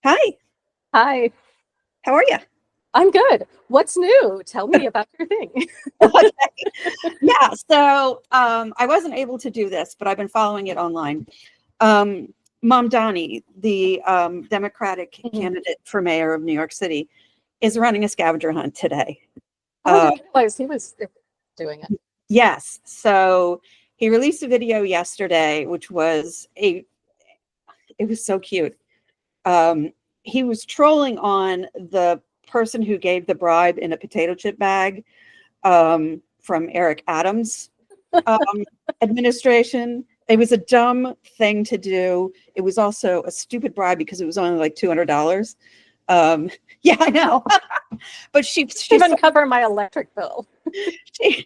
Hi, Hi, how are you? I'm good. What's new? Tell me about your thing. Okay. Yeah, so I wasn't able to do this, but I've been following it online. Um, Mom Donnie, the Democratic Mhm. candidate for mayor of New York City, is running a scavenger hunt today. Oh, I Uh, didn't realize he was doing it. yes, so he released a video yesterday, which it was so cute. Um, he was trolling on the person who gave the bribe in a potato chip bag from Eric Adams' um, administration. It was a dumb thing to do. It was also a stupid bribe because it was only like $200. Um, yeah, I know. But Even cover my electric bill.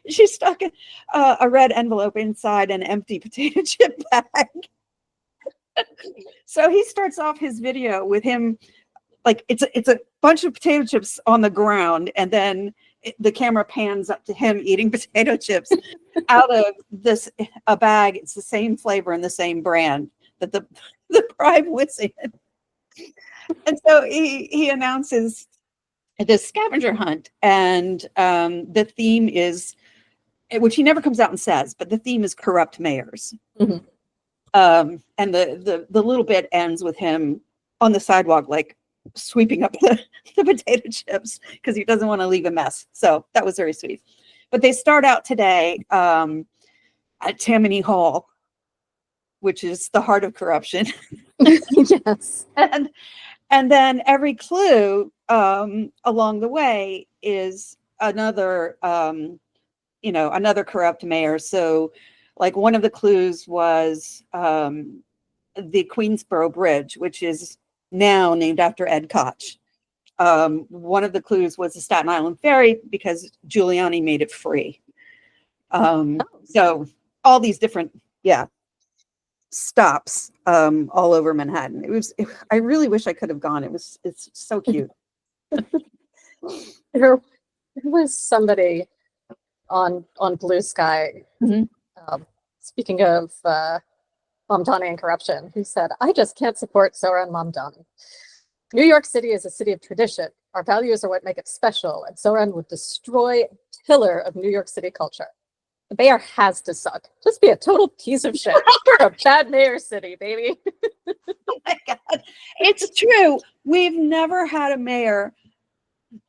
she stuck a red envelope inside an empty potato chip bag. So he starts off his video with him like it's a bunch of potato chips on the ground, and then the camera pans up to him eating potato chips out of this a bag. It's the same flavor and the same brand that the bribe was in. And so he announces this scavenger hunt, and the theme is, which he never comes out and says, but the theme is corrupt mayors. Mhm. And the little bit ends with him on the sidewalk, like sweeping up the potato chips because he doesn't want to leave a mess. So that was very sweet. But they start out today at Tammany Hall, which is the heart of corruption. Yes. And then every clue along the way is another corrupt mayor. So like one of the clues was the Queensboro Bridge, which is now named after Ed Koch. One of the clues was the Staten Island Ferry because Giuliani made it free. So all these different, yeah, stops all over Manhattan. I really wish I could have gone. It's so cute. There was somebody on Blue Sky, Mhm. speaking of Mamdani and corruption, who said, "I just can't support Zoran Mamdani. New York City is a city of tradition. Our values are what make it special, and Zoran would destroy a pillar of New York City culture. The mayor has to suck. Just be a total piece of shit. We're a bad mayor city, baby." Oh my God. It's true. We've never had a mayor.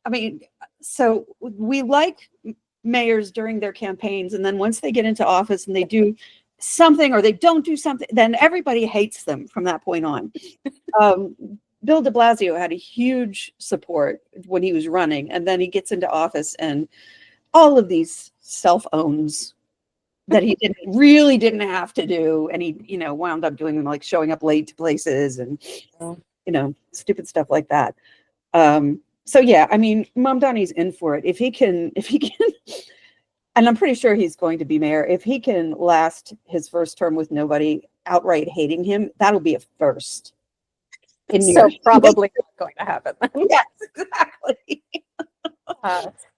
I mean, so we like mayors during their campaigns, and then once they get into office and they do something or they don't do something, then everybody hates them from that point on. Um, Bill de Blasio had a huge support when he was running, and then he gets into office and all of these self-owns that he didn't have to do, and he wound up doing them, like showing up late to places and stupid stuff like that. So yeah, I mean, Mamdani's in for it. If he can, and I'm pretty sure he's going to be mayor. If he can last his first term with nobody outright hating him, that'll be a first in New So York. probably not going to happen then. Yes, exactly.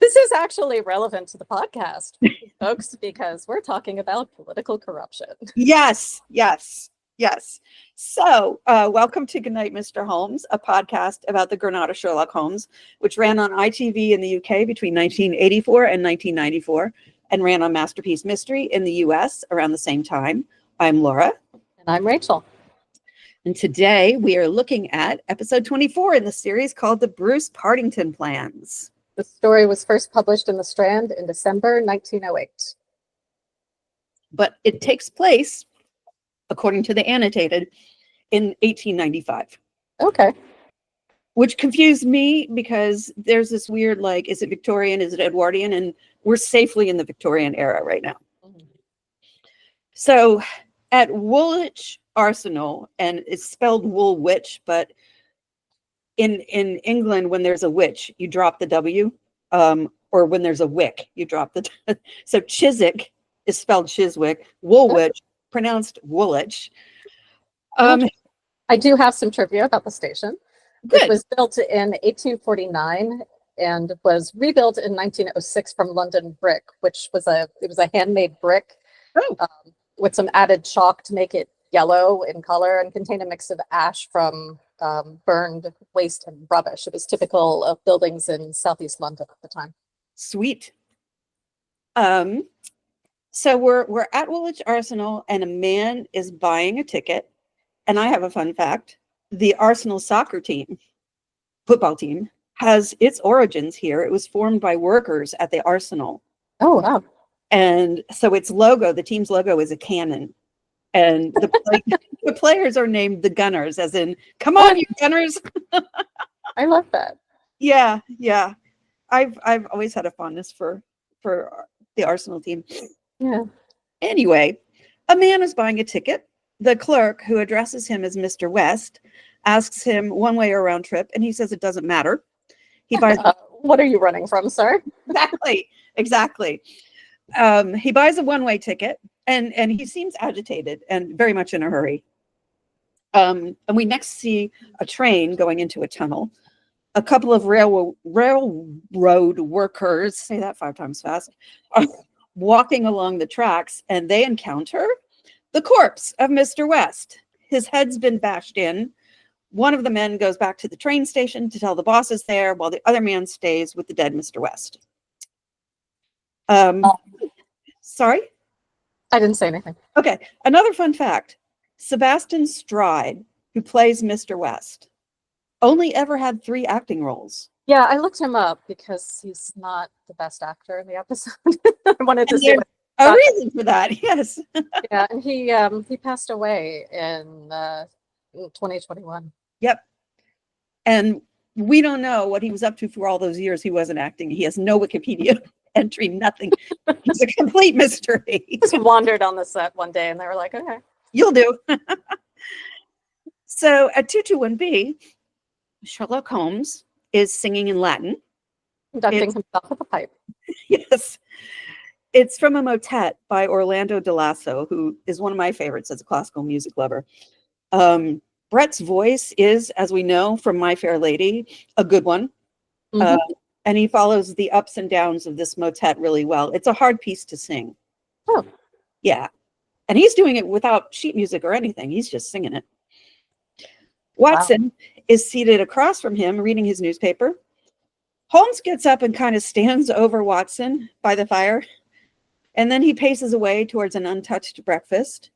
This is actually relevant to the podcast, folks, because we're talking about political corruption. Yes, yes, yes. So, welcome to Goodnight, Mr. Holmes, a podcast about the Granada Sherlock Holmes, which ran on ITV in the UK between 1984 and 1994, and ran on Masterpiece Mystery in the US around the same time. I'm Laura. And I'm Rachel. And today we are looking at episode 24 in the series called The Bruce Partington Plans. The story was first published in The Strand in December 1908. But it takes place, according to the annotated, in 1895. Okay. Which confused me because there's this weird, like, is it Victorian? Is it Edwardian? And we're safely in the Victorian era right now. Mm-hmm. So at Woolwich Arsenal, and it's spelled Woolwich, but in England, when there's a witch, you drop the W, or when there's a wick, you drop the so Chiswick is spelled Chiswick, Woolwich, pronounced Woolwich. I do have some trivia about the station. Good. It was built in 1849 and was rebuilt in 1906 from London brick, which was a handmade brick with some added chalk to make it yellow in color and contained a mix of ash from burned waste and rubbish. It was typical of buildings in southeast London at the time. Sweet. So we're at Woolwich Arsenal, and a man is buying a ticket. And I have a fun fact: the Arsenal soccer team, football team, has its origins here. It was formed by workers at the Arsenal. Oh, wow. And so its logo, the team's logo, is a cannon. And the players are named the Gunners, as in, come on, you Gunners. I love that. Yeah. I've always had a fondness for the Arsenal team. Yeah. Anyway, a man is buying a ticket. The clerk, who addresses him as Mr. West, asks him one way or round trip, and he says it doesn't matter. He buys what are you running from, sir? Exactly. He buys a one-way ticket, and he seems agitated and very much in a hurry. And we next see a train going into a tunnel. A couple of railroad workers, say that 5 times fast, are walking along the tracks, and they encounter the corpse of Mr. West. His head's been bashed in. One of the men goes back to the train station to tell the bosses there, while the other man stays with the dead Mr. West. Sorry? I didn't say anything. Okay. Another fun fact: Sebastian Stride, who plays Mr. West, only ever had 3 acting roles. Yeah, I looked him up because he's not the best actor in the episode. I wanted to see what a reason for that. Yes. Yeah, and he passed away in 2021. Yep. And we don't know what he was up to for all those years he wasn't acting. He has no Wikipedia entry, nothing. He's a complete mystery. He just wandered on the set one day and they were like, okay. You'll do. So at 221B, Sherlock Holmes is singing in Latin. Conducting himself with a pipe. Yes. It's from a motet by Orlando de Lasso, who is one of my favorites as a classical music lover. Brett's voice is, as we know from My Fair Lady, a good one. Mm-hmm. And he follows the ups and downs of this motet really well. It's a hard piece to sing. Oh. Yeah. And he's doing it without sheet music or anything. He's just singing it. Watson is seated across from him reading his newspaper. Holmes gets up and kind of stands over Watson by the fire. And then he paces away towards an untouched breakfast.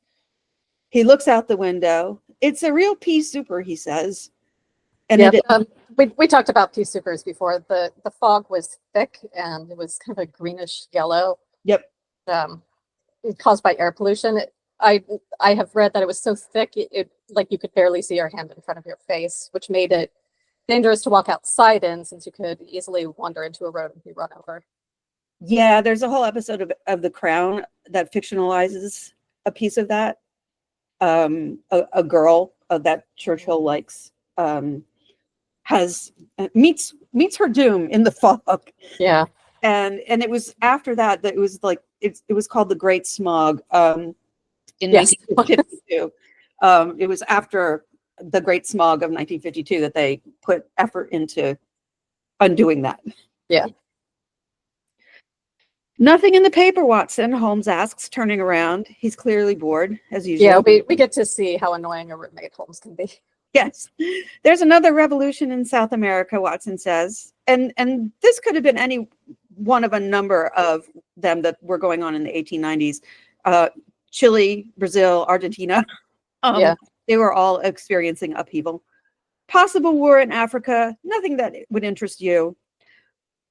He looks out the window. It's a real pea souper, he says. And we talked about pea soupers before. The fog was thick and it was kind of a greenish yellow. Yep. Caused by air pollution. I have read that it was so thick it like you could barely see your hand in front of your face, which made it dangerous to walk outside in, since you could easily wander into a road and be run over. Yeah, there's a whole episode of The Crown that fictionalizes a piece of that. A girl that Churchill likes meets her doom in the fog. Yeah. And it was after that it was like it was called The Great Smog in Yes. 1952. It was after the Great Smog of 1952 that they put effort into undoing that. Yeah. Nothing in the paper, Watson, Holmes asks, turning around. He's clearly bored, as usual. Yeah, we get to see how annoying a roommate Holmes can be. Yes. There's another revolution in South America, Watson says. And this could have been any one of a number of them that were going on in the 1890s. Chile, Brazil, Argentina. They were all experiencing upheaval. Possible war in Africa, nothing that would interest you.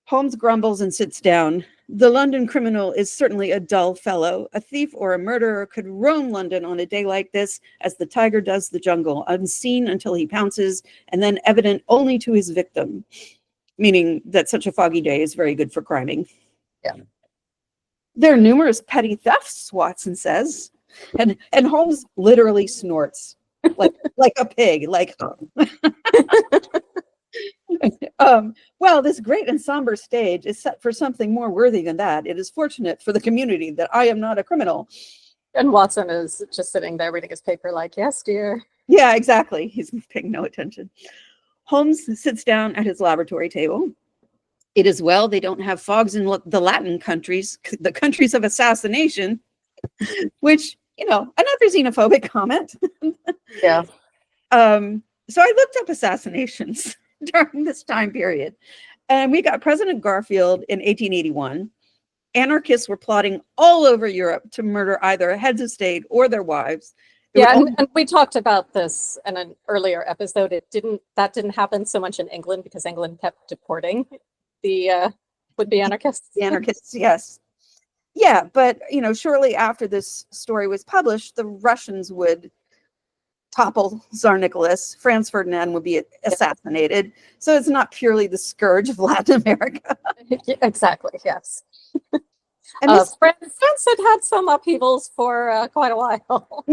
Holmes grumbles and sits down. The London criminal is certainly a dull fellow. A thief or a murderer could roam London on a day like this, as the tiger does the jungle, unseen until he pounces, and then evident only to his victim. Meaning that such a foggy day is very good for criming. Yeah. There are numerous petty thefts, Watson says. And Holmes literally snorts like a pig, like well, this great and somber stage is set for something more worthy than that. It is fortunate for the community that I am not a criminal. And Watson is just sitting there reading his paper like, yes, dear. Yeah, exactly. He's paying no attention. Holmes sits down at his laboratory table. It is well they don't have fogs in the Latin countries, the countries of assassination, which, another xenophobic comment. Yeah. So I looked up assassinations during this time period. And we got President Garfield in 1881. Anarchists were plotting all over Europe to murder either heads of state or their wives. Yeah, and we talked about this in an earlier episode. That didn't happen so much in England because England kept deporting the would-be anarchists. The anarchists, yes. Yeah, but shortly after this story was published, the Russians would topple Tsar Nicholas. Franz Ferdinand would be assassinated. So it's not purely the scourge of Latin America. Exactly, yes. And France had some upheavals for quite a while.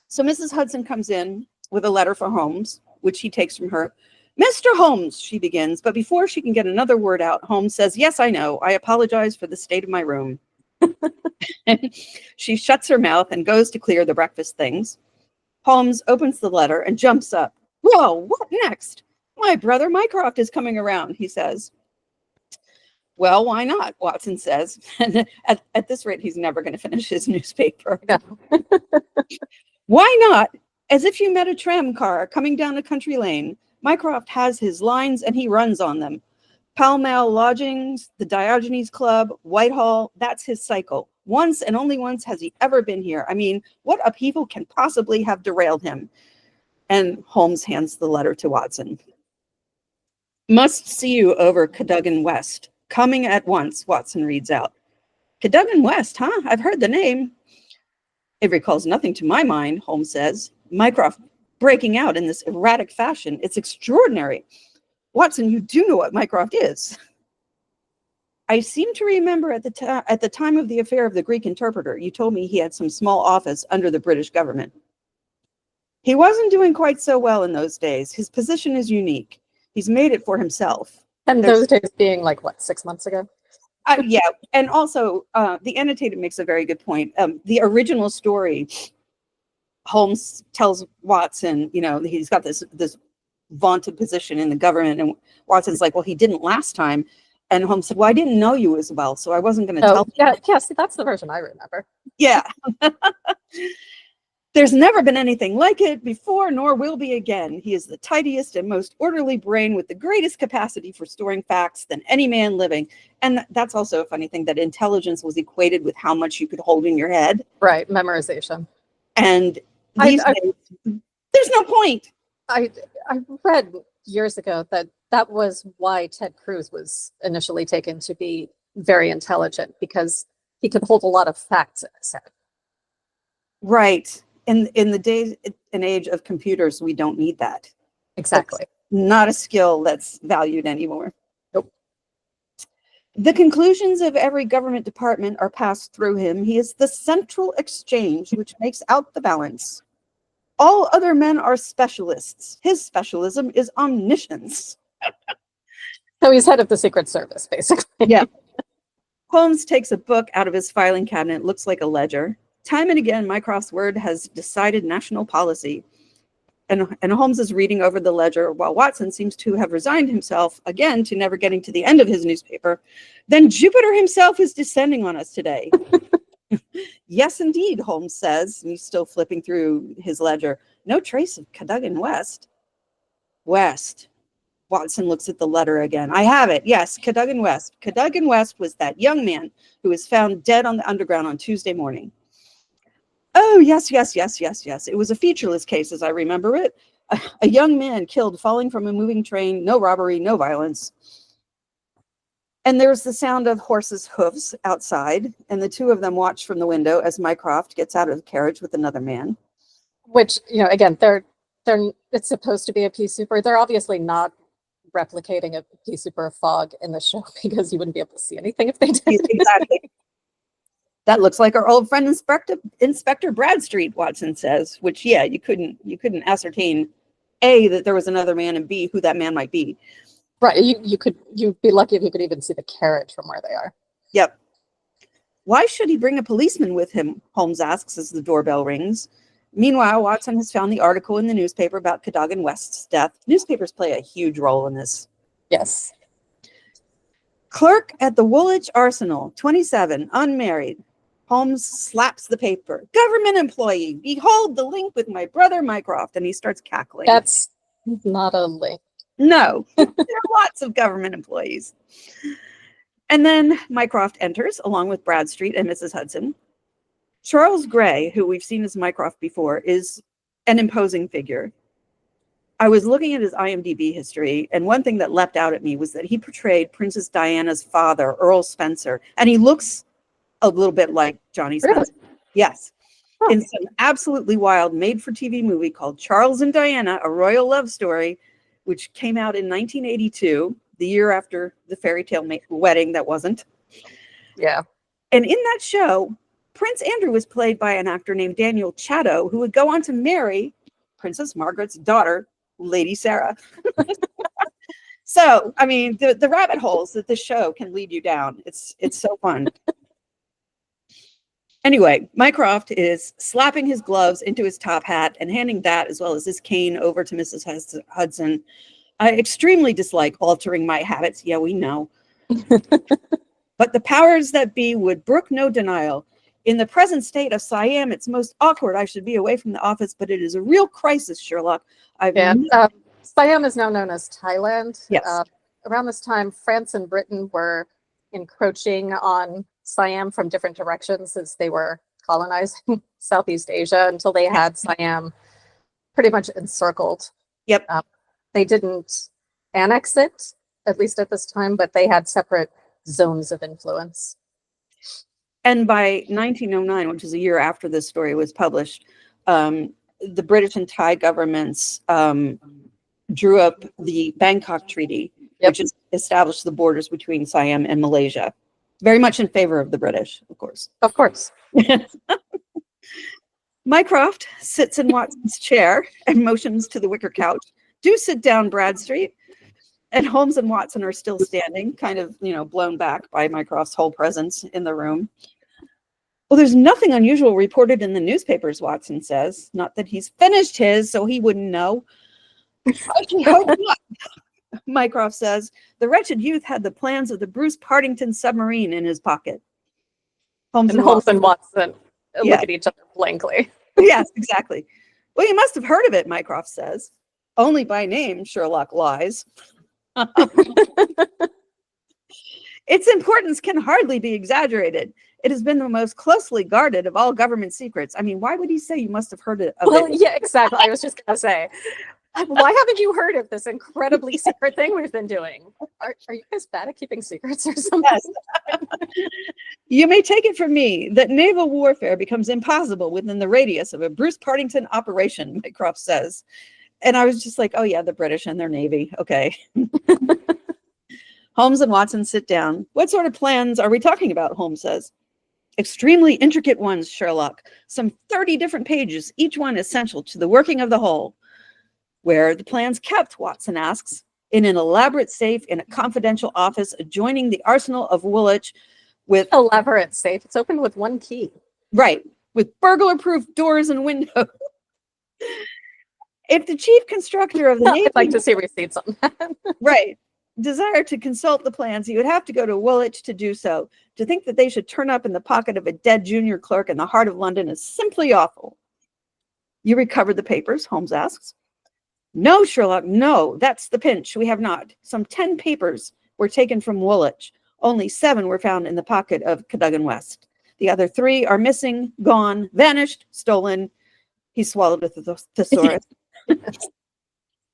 So Mrs. Hudson comes in with a letter for Holmes, which he takes from her. Mr. Holmes, she begins, but before she can get another word out, Holmes says, yes, I know. I apologize for the state of my room. She shuts her mouth and goes to clear the breakfast things. Holmes opens the letter and jumps up. Whoa, what next? My brother Mycroft is coming around, he says. Well, why not? Watson says. And at this rate, he's never going to finish his newspaper. No. Why not? As if you met a tram car coming down a country lane. Mycroft has his lines and he runs on them. Pall Mall Lodgings, the Diogenes Club, Whitehall, that's his cycle. Once and only once has he ever been here. I mean, what upheaval can possibly have derailed him? And Holmes hands the letter to Watson. Must see you over Cadogan West. Coming at once, Watson reads out. Cadogan West, huh? I've heard the name. It recalls nothing to my mind, Holmes says. Mycroft breaking out in this erratic fashion. It's extraordinary. Watson, you do know what Mycroft is. I seem to remember at the time of the affair of the Greek interpreter, you told me he had some small office under the British government. He wasn't doing quite so well in those days. His position is unique. He's made it for himself. And those days being like, what, 6 months ago? Yeah, and also the annotated makes a very good point. The original story, Holmes tells Watson, he's got this vaunted position in the government, and Watson's like, well, he didn't last time. And Holmes said, well, I didn't know you as well, so I wasn't going to tell you. Yeah, see, that's the version I remember. Yeah. There's never been anything like it before, nor will be again. He is the tidiest and most orderly brain with the greatest capacity for storing facts than any man living. And that's also a funny thing, that intelligence was equated with how much you could hold in your head. Right, memorization. And these days, there's no point. I read years ago that was why Ted Cruz was initially taken to be very intelligent, because he could hold a lot of facts in his head. Right. In the days and age of computers, we don't need that. Exactly. That's not a skill that's valued anymore. Nope. The conclusions of every government department are passed through him. He is the central exchange which makes out the balance. All other men are specialists. His specialism is omniscience. So he's head of the Secret Service, basically. Yeah. Holmes takes a book out of his filing cabinet. It looks like a ledger. Time and again, Mycroft's word has decided national policy. And Holmes is reading over the ledger while Watson seems to have resigned himself again to never getting to the end of his newspaper. Then Jupiter himself is descending on us today. Yes, indeed, Holmes says, and he's still flipping through his ledger. No trace of Cadogan West. West. Watson looks at the letter again. I have it. Yes, Cadogan West. Cadogan West was that young man who was found dead on the underground on Tuesday morning. Oh, yes. It was a featureless case, as I remember it. A young man killed falling from a moving train. No robbery, no violence. And there's the sound of horses' hoofs outside, and the two of them watch from the window as Mycroft gets out of the carriage with another man. Which, again, it's supposed to be a pea souper. They're obviously not replicating a pea souper fog in the show, because you wouldn't be able to see anything if they did. Exactly. That looks like our old friend Inspector Bradstreet, Watson says, which, yeah, you couldn't ascertain, A, that there was another man, and B, who that man might be. Right. You'd be lucky if you could even see the carriage from where they are. Yep. Why should he bring a policeman with him? Holmes asks as the doorbell rings. Meanwhile, Watson has found the article in the newspaper about Cadogan West's death. Newspapers play a huge role in this. Yes. Clerk at the Woolwich Arsenal, 27, unmarried. Holmes slaps the paper. Government employee, behold the link with my brother Mycroft. And he starts cackling. That's not a link. No, there are lots of government employees. And then Mycroft enters along with Bradstreet and Mrs. Hudson. Charles Gray, who we've seen as Mycroft before, is an imposing figure. I was looking at his IMDb history, and one thing that leapt out at me was that he portrayed Princess Diana's father, Earl Spencer, and he looks a little bit like Johnny Spencer. Really? Yes. Huh. In some absolutely wild made-for-TV movie called Charles and Diana, A Royal Love Story, which came out in 1982, the year after the fairy tale wedding that wasn't. Yeah. And in that show, Prince Andrew was played by an actor named Daniel Chatto, who would go on to marry Princess Margaret's daughter, Lady Sarah. So, I mean, the rabbit holes that this show can lead you down. It's so fun. Anyway, Mycroft is slapping his gloves into his top hat and handing that, as well as his cane, over to Mrs. Hudson. I extremely dislike altering my habits. Yeah, we know. But the powers that be would brook no denial. In the present state of Siam, it's most awkward. I should be away from the office, but it is a real crisis, Sherlock. Siam is now known as Thailand. Yes. Around this time, France and Britain were encroaching on Siam from different directions as they were colonizing Southeast Asia until they had Siam pretty much encircled. Yep. They didn't annex it, at least at this time, but they had separate zones of influence. And by 1909, which is a year after this story was published, the British and Thai governments drew up the Bangkok Treaty, which established the borders between Siam and Malaysia. Very much in favor of the British, of course. Of course. Mycroft sits in Watson's chair and motions to the wicker couch. Do sit down, Bradstreet. And Holmes and Watson are still standing, kind of, blown back by Mycroft's whole presence in the room. Well, there's nothing unusual reported in the newspapers, Watson says. Not that he's finished his, so he wouldn't know. I hope not. Mycroft says, the wretched youth had the plans of the Bruce Partington submarine in his pocket. Holmes and Watson look at each other blankly. Yes, exactly. Well, you must have heard of it, Mycroft says. Only by name, Sherlock lies. Its importance can hardly be exaggerated. It has been the most closely guarded of all government secrets. I mean, why would he say you must have heard of it? Yeah, exactly. I was just going to say, why haven't you heard of this incredibly secret thing we've been doing? Are you guys bad at keeping secrets or something? Yes. You may take it from me that naval warfare becomes impossible within the radius of a Bruce Partington operation, Mycroft says. And I was just like, oh yeah, the British and their Navy. Okay. Holmes and Watson sit down. What sort of plans are we talking about? Holmes says. Extremely intricate ones, Sherlock. Some 30 different pages, each one essential to the working of the whole. Where are the plans kept? Watson asks. In an elaborate safe in a confidential office adjoining the arsenal of Woolwich with... Elaborate safe. It's opened with one key. Right. With burglar-proof doors and windows. If the chief constructor of the Navy... I'd like to see receipts on that. Right. Desire to consult the plans, he would have to go to Woolwich to do so. To think that they should turn up in the pocket of a dead junior clerk in the heart of London is simply awful. You recovered the papers? Holmes asks. No, Sherlock, no. That's the pinch. We have not. Some 10 papers were taken from Woolwich. Only 7 were found in the pocket of Cadogan West. The other 3 are missing, gone, vanished, stolen. He swallowed a thesaurus.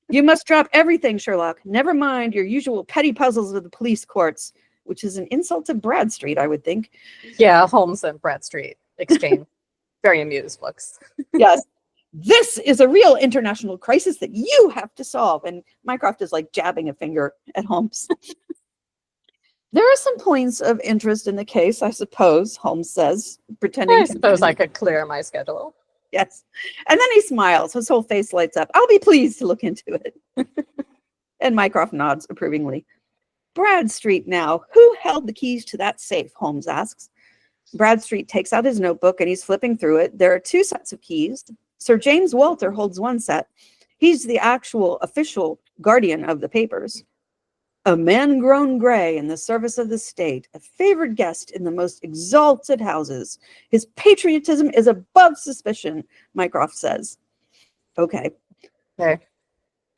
You must drop everything, Sherlock. Never mind your usual petty puzzles of the police courts, which is an insult to Bradstreet, I would think. Yeah, Holmes and Bradstreet exchange very amused looks. Yes. This is a real international crisis that you have to solve. And Mycroft is like jabbing a finger at Holmes. There are some points of interest in the case, I suppose, Holmes says, pretending. I suppose I could clear my schedule. Yes. And then he smiles. His whole face lights up. I'll be pleased to look into it. And Mycroft nods approvingly. Bradstreet now. Who held the keys to that safe? Holmes asks. Bradstreet takes out his notebook and he's flipping through it. There are 2 sets of keys. Sir James Walter holds one set. He's the actual official guardian of the papers. A man grown gray in the service of the state, a favored guest in the most exalted houses. His patriotism is above suspicion, Mycroft says. Okay.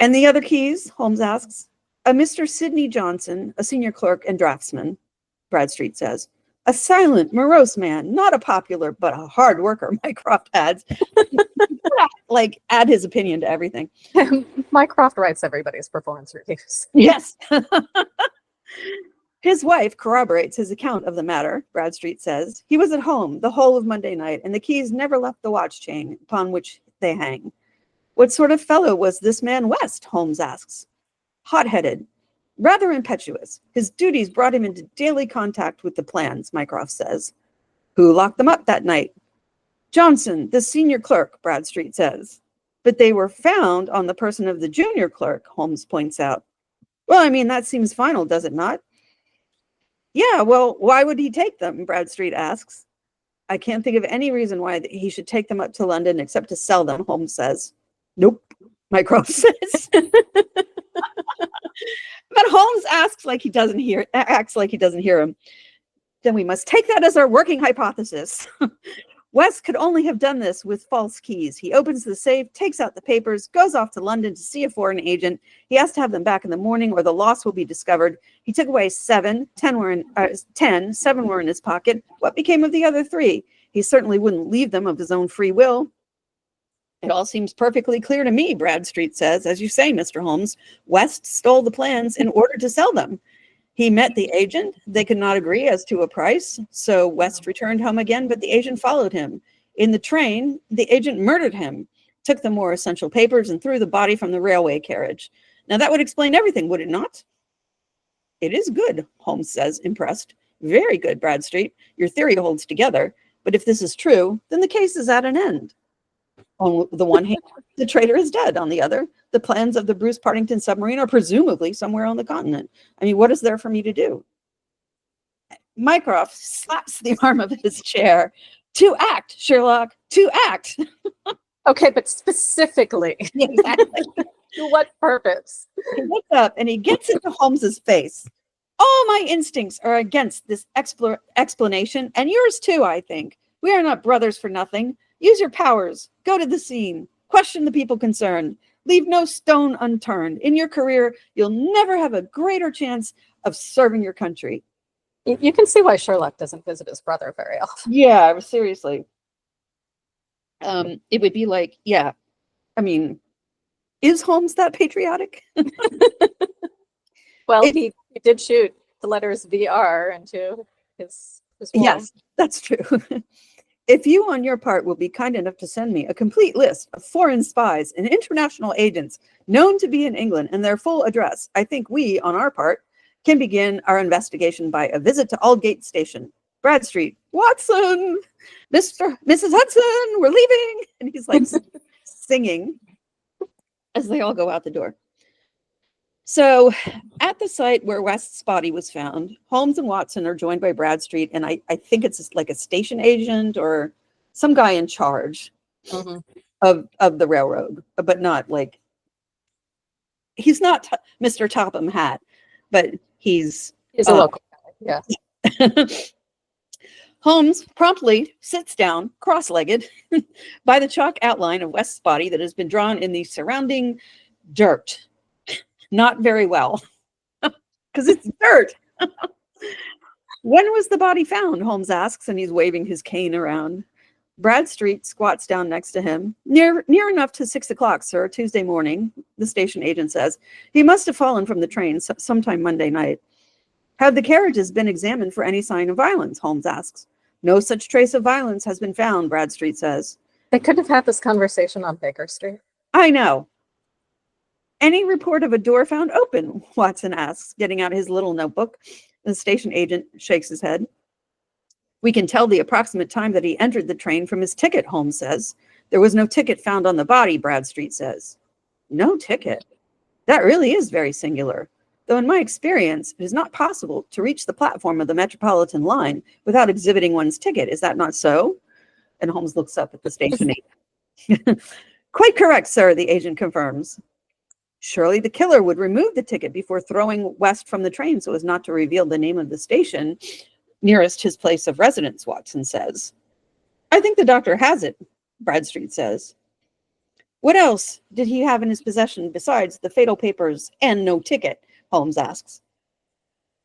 And the other keys, Holmes asks. A Mr. Sidney Johnson, a senior clerk and draftsman, Bradstreet says. A silent, morose man, not a popular, but a hard worker, Mycroft adds. Like, add his opinion to everything. Mycroft writes everybody's performance reviews. Yes. His wife corroborates his account of the matter, Bradstreet says. He was at home the whole of Monday night, and the keys never left the watch chain upon which they hang. What sort of fellow was this man West? Holmes asks. Hot-headed, rather impetuous. His duties brought him into daily contact with the plans, Mycroft says. Who locked them up that night? Johnson, the senior clerk, Bradstreet says. But they were found on the person of the junior clerk, Holmes points out. Well, I mean, that seems final, does it not? Yeah, well, why would he take them? Bradstreet asks. I can't think of any reason why he should take them up to London except to sell them, Holmes says. Nope, Mycroft says. But Holmes acts like he doesn't hear him. Then we must take that as our working hypothesis. West could only have done this with false keys. He opens the safe, takes out the papers, goes off to London to see a foreign agent. He has to have them back in the morning or the loss will be discovered. He took away 7 were in his pocket. What became of the other 3? He certainly wouldn't leave them of his own free will. It all seems perfectly clear to me, Bradstreet says. As you say, Mr. Holmes, West stole the plans in order to sell them. He met the agent. They could not agree as to a price, so West returned home again, but the agent followed him. In the train, the agent murdered him, took the more essential papers, and threw the body from the railway carriage. Now, that would explain everything, would it not? It is good, Holmes says, impressed. Very good, Bradstreet. Your theory holds together, but if this is true, then the case is at an end. On the one hand, the traitor is dead. On the other, the plans of the Bruce Partington submarine are presumably somewhere on the continent. I mean, what is there for me to do? Mycroft slaps the arm of his chair. To act, Sherlock, to act. Okay, but specifically. Exactly. To what purpose? He looks up and he gets into Holmes's face. All my instincts are against this explanation, and yours too, I think. We are not brothers for nothing. Use your powers. Go to the scene. Question the people concerned. Leave no stone unturned. In your career, you'll never have a greater chance of serving your country. You can see why Sherlock doesn't visit his brother very often. Yeah, seriously. It would be like, yeah, I mean, is Holmes that patriotic? Well, he did shoot the letters VR into his wall. Yes, that's true. If you on your part will be kind enough to send me a complete list of foreign spies and international agents known to be in England and their full address, I think we, on our part, can begin our investigation by a visit to Aldgate Station. Bradstreet, Watson, Mrs. Hudson, we're leaving. And he's like singing as they all go out the door. So at the site where West's body was found, Holmes and Watson are joined by Bradstreet, and I think it's like a station agent or some guy in charge of the railroad, but not like, he's not Mr. Topham Hatt, but he's a local guy, yeah. Holmes promptly sits down, cross-legged, by the chalk outline of West's body that has been drawn in the surrounding dirt. Not very well, because it's dirt. When was the body found? Holmes asks, and he's waving his cane around. Bradstreet squats down next to him. Near enough to 6 o'clock, sir, Tuesday morning, the station agent says. He must have fallen from the train sometime Monday night. Have the carriages been examined for any sign of violence? Holmes asks. No such trace of violence has been found, Bradstreet says. They could have had this conversation on Baker Street. I know. Any report of a door found open? Watson asks, getting out his little notebook. The station agent shakes his head. We can tell the approximate time that he entered the train from his ticket, Holmes says. There was no ticket found on the body, Bradstreet says. No ticket? That really is very singular. Though in my experience, it is not possible to reach the platform of the Metropolitan line without exhibiting one's ticket. Is that not so? And Holmes looks up at the station agent. Quite correct, sir, the agent confirms. Surely the killer would remove the ticket before throwing West from the train so as not to reveal the name of the station nearest his place of residence, Watson says. I think the doctor has it, Bradstreet says. What else did he have in his possession besides the fatal papers and no ticket? Holmes asks.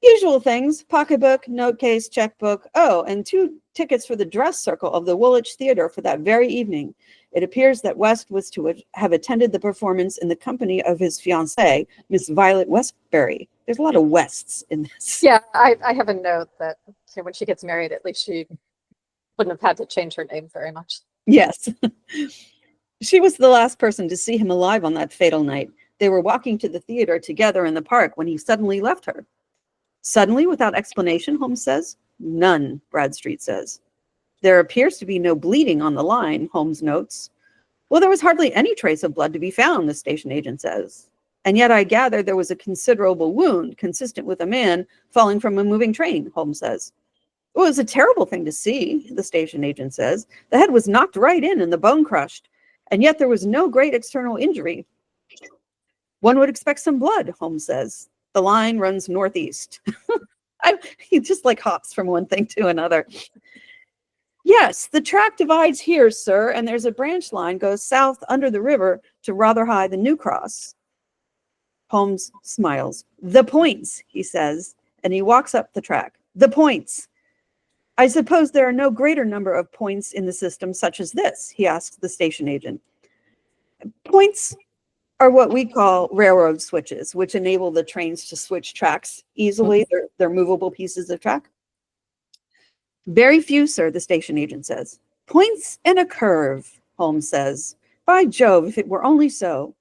Usual things, pocketbook, note case, checkbook. Oh, and 2 tickets for the dress circle of the Woolwich Theatre for that very evening. It appears that West was to have attended the performance in the company of his fiancée, Miss Violet Westbury. There's a lot of Wests in this. Yeah, I have a note that when she gets married, at least she wouldn't have had to change her name very much. Yes. She was the last person to see him alive on that fatal night. They were walking to the theater together in the park when he suddenly left her. Suddenly, without explanation, Holmes says. None, Bradstreet says. There appears to be no bleeding on the line, Holmes notes. Well, there was hardly any trace of blood to be found, the station agent says. And yet I gather there was a considerable wound consistent with a man falling from a moving train, Holmes says. Well, it was a terrible thing to see, the station agent says. The head was knocked right in and the bone crushed, and yet there was no great external injury. One would expect some blood, Holmes says. The line runs northeast. He just like hops from one thing to another. Yes, the track divides here, sir, and there's a branch line goes south under the river to Rotherhithe and New Cross. Holmes smiles. The points, he says, and he walks up the track. The points. I suppose there are no greater number of points in the system such as this, he asks the station agent. Points are what we call railroad switches, which enable the trains to switch tracks easily. They're movable pieces of track. Very few, sir, the station agent says. Points and a curve, Holmes says. By Jove, if it were only so.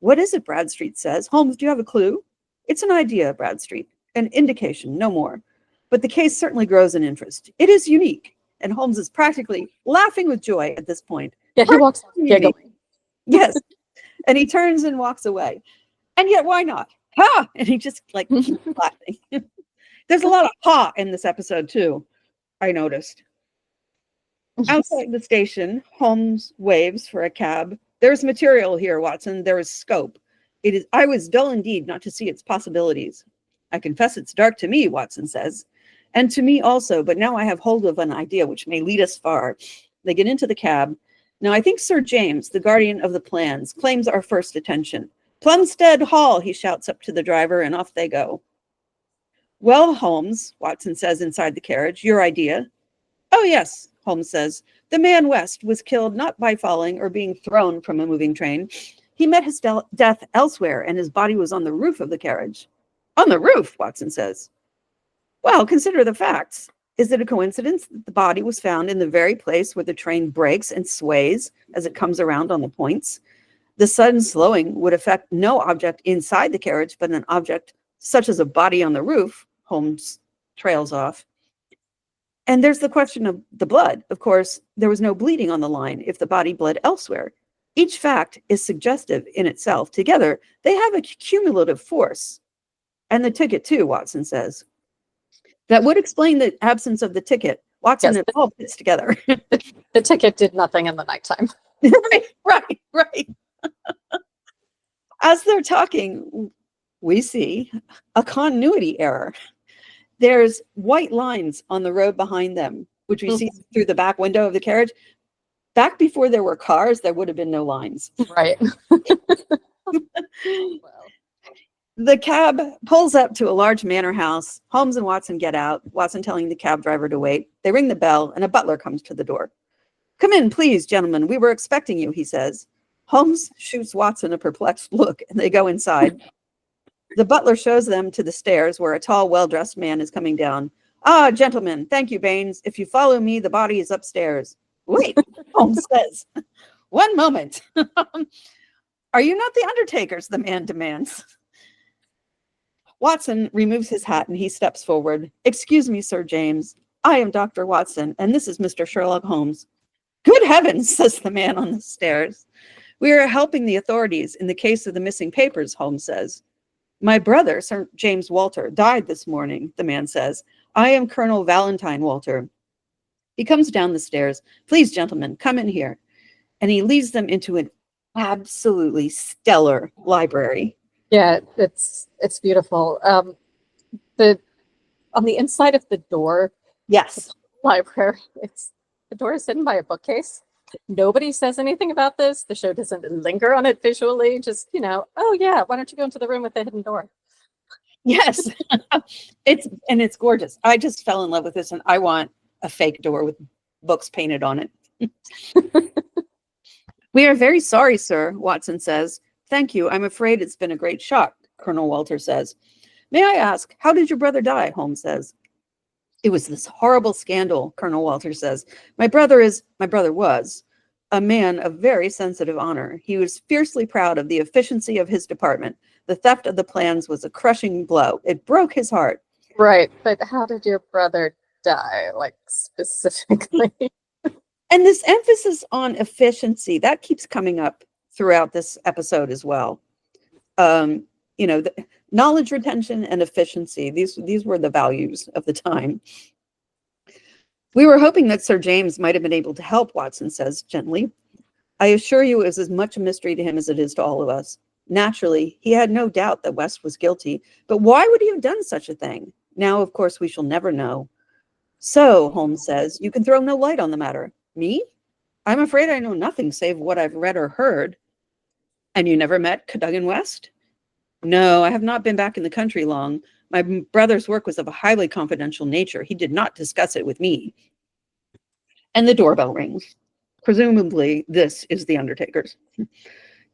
What is it, Bradstreet says. Holmes, do you have a clue? It's an idea, Bradstreet, an indication, no more. But the case certainly grows in interest. It is unique, and Holmes is practically laughing with joy at this point. Yeah, he walks giggling. Yes, and he turns and walks away. And yet, why not? Ha! And he just like keeps laughing. There's a lot of ha in this episode too, I noticed. Outside the station, Holmes waves for a cab. There's material here, Watson. There is scope. I was dull indeed not to see its possibilities. I confess it's dark to me, Watson says. And to me also, but now I have hold of an idea which may lead us far. They get into the cab. Now I think Sir James, the guardian of the plans, claims our first attention. Plumstead Hall, he shouts up to the driver, and off they go. Well, Holmes, Watson says inside the carriage, your idea? Oh, yes, Holmes says. The man West was killed not by falling or being thrown from a moving train. He met his death elsewhere, and his body was on the roof of the carriage. On the roof, Watson says. Well, consider the facts. Is it a coincidence that the body was found in the very place where the train brakes and sways as it comes around on the points? The sudden slowing would affect no object inside the carriage, but an object such as a body on the roof. Holmes trails off. And there's the question of the blood. Of course, there was no bleeding on the line if the body bled elsewhere. Each fact is suggestive in itself. Together, they have a cumulative force. And the ticket, too, Watson says. That would explain the absence of the ticket. Watson, yes, it all fits together. The ticket did nothing in the nighttime. Right. As they're talking, we see a continuity error. There's white lines on the road behind them, which we see through the back window of the carriage. Back before there were cars, there would have been no lines. Right. The cab pulls up to a large manor house. Holmes and Watson get out, Watson telling the cab driver to wait. They ring the bell, and a butler comes to the door. Come in, please, gentlemen. We were expecting you, he says. Holmes shoots Watson a perplexed look, and they go inside. The butler shows them to the stairs, where a tall, well-dressed man is coming down. Ah, gentlemen, thank you, Baines. If you follow me, the body is upstairs. Wait, Holmes says. One moment. Are you not the undertakers? The man demands. Watson removes his hat and he steps forward. Excuse me, Sir James. I am Dr. Watson, and this is Mr. Sherlock Holmes. Good heavens, says the man on the stairs. We are helping the authorities in the case of the missing papers, Holmes says. My brother, Sir James Walter, died this morning, the man says. I am Colonel Valentine Walter. He comes down the stairs. Please, gentlemen, come in here. And he leads them into absolutely stellar library. Yeah, it's beautiful. The on the inside of the door Yes. library, the door is hidden by a bookcase. Nobody says anything about this. The show doesn't linger on it visually. Just, oh yeah, why don't you go into the room with the hidden door? Yes. It's gorgeous. I just fell in love with this, and I want a fake door with books painted on it. We are very sorry, sir, Watson says. Thank you. I'm afraid it's been a great shock, Colonel Walter says. May I ask, how did your brother die? Holmes says. It was this horrible scandal, Colonel Walter says. My brother was a man of very sensitive honor. He was fiercely proud of the efficiency of his department. The theft of the plans was a crushing blow. It broke his heart. Right, but how did your brother die, like, specifically? And this emphasis on efficiency, that keeps coming up throughout this episode as well. The knowledge retention and efficiency, these were the values of the time. We were hoping that Sir James might have been able to help, Watson says gently. I assure you it was as much a mystery to him as it is to all of us. Naturally, he had no doubt that West was guilty, but why would he have done such a thing? Now, of course, we shall never know. So, Holmes says, you can throw no light on the matter. Me? I'm afraid I know nothing save what I've read or heard. And you never met Cadogan West? No, I have not been back in the country long. My brother's work was of a highly confidential nature. He did not discuss it with me. And the doorbell rings. Presumably, this is the undertaker's.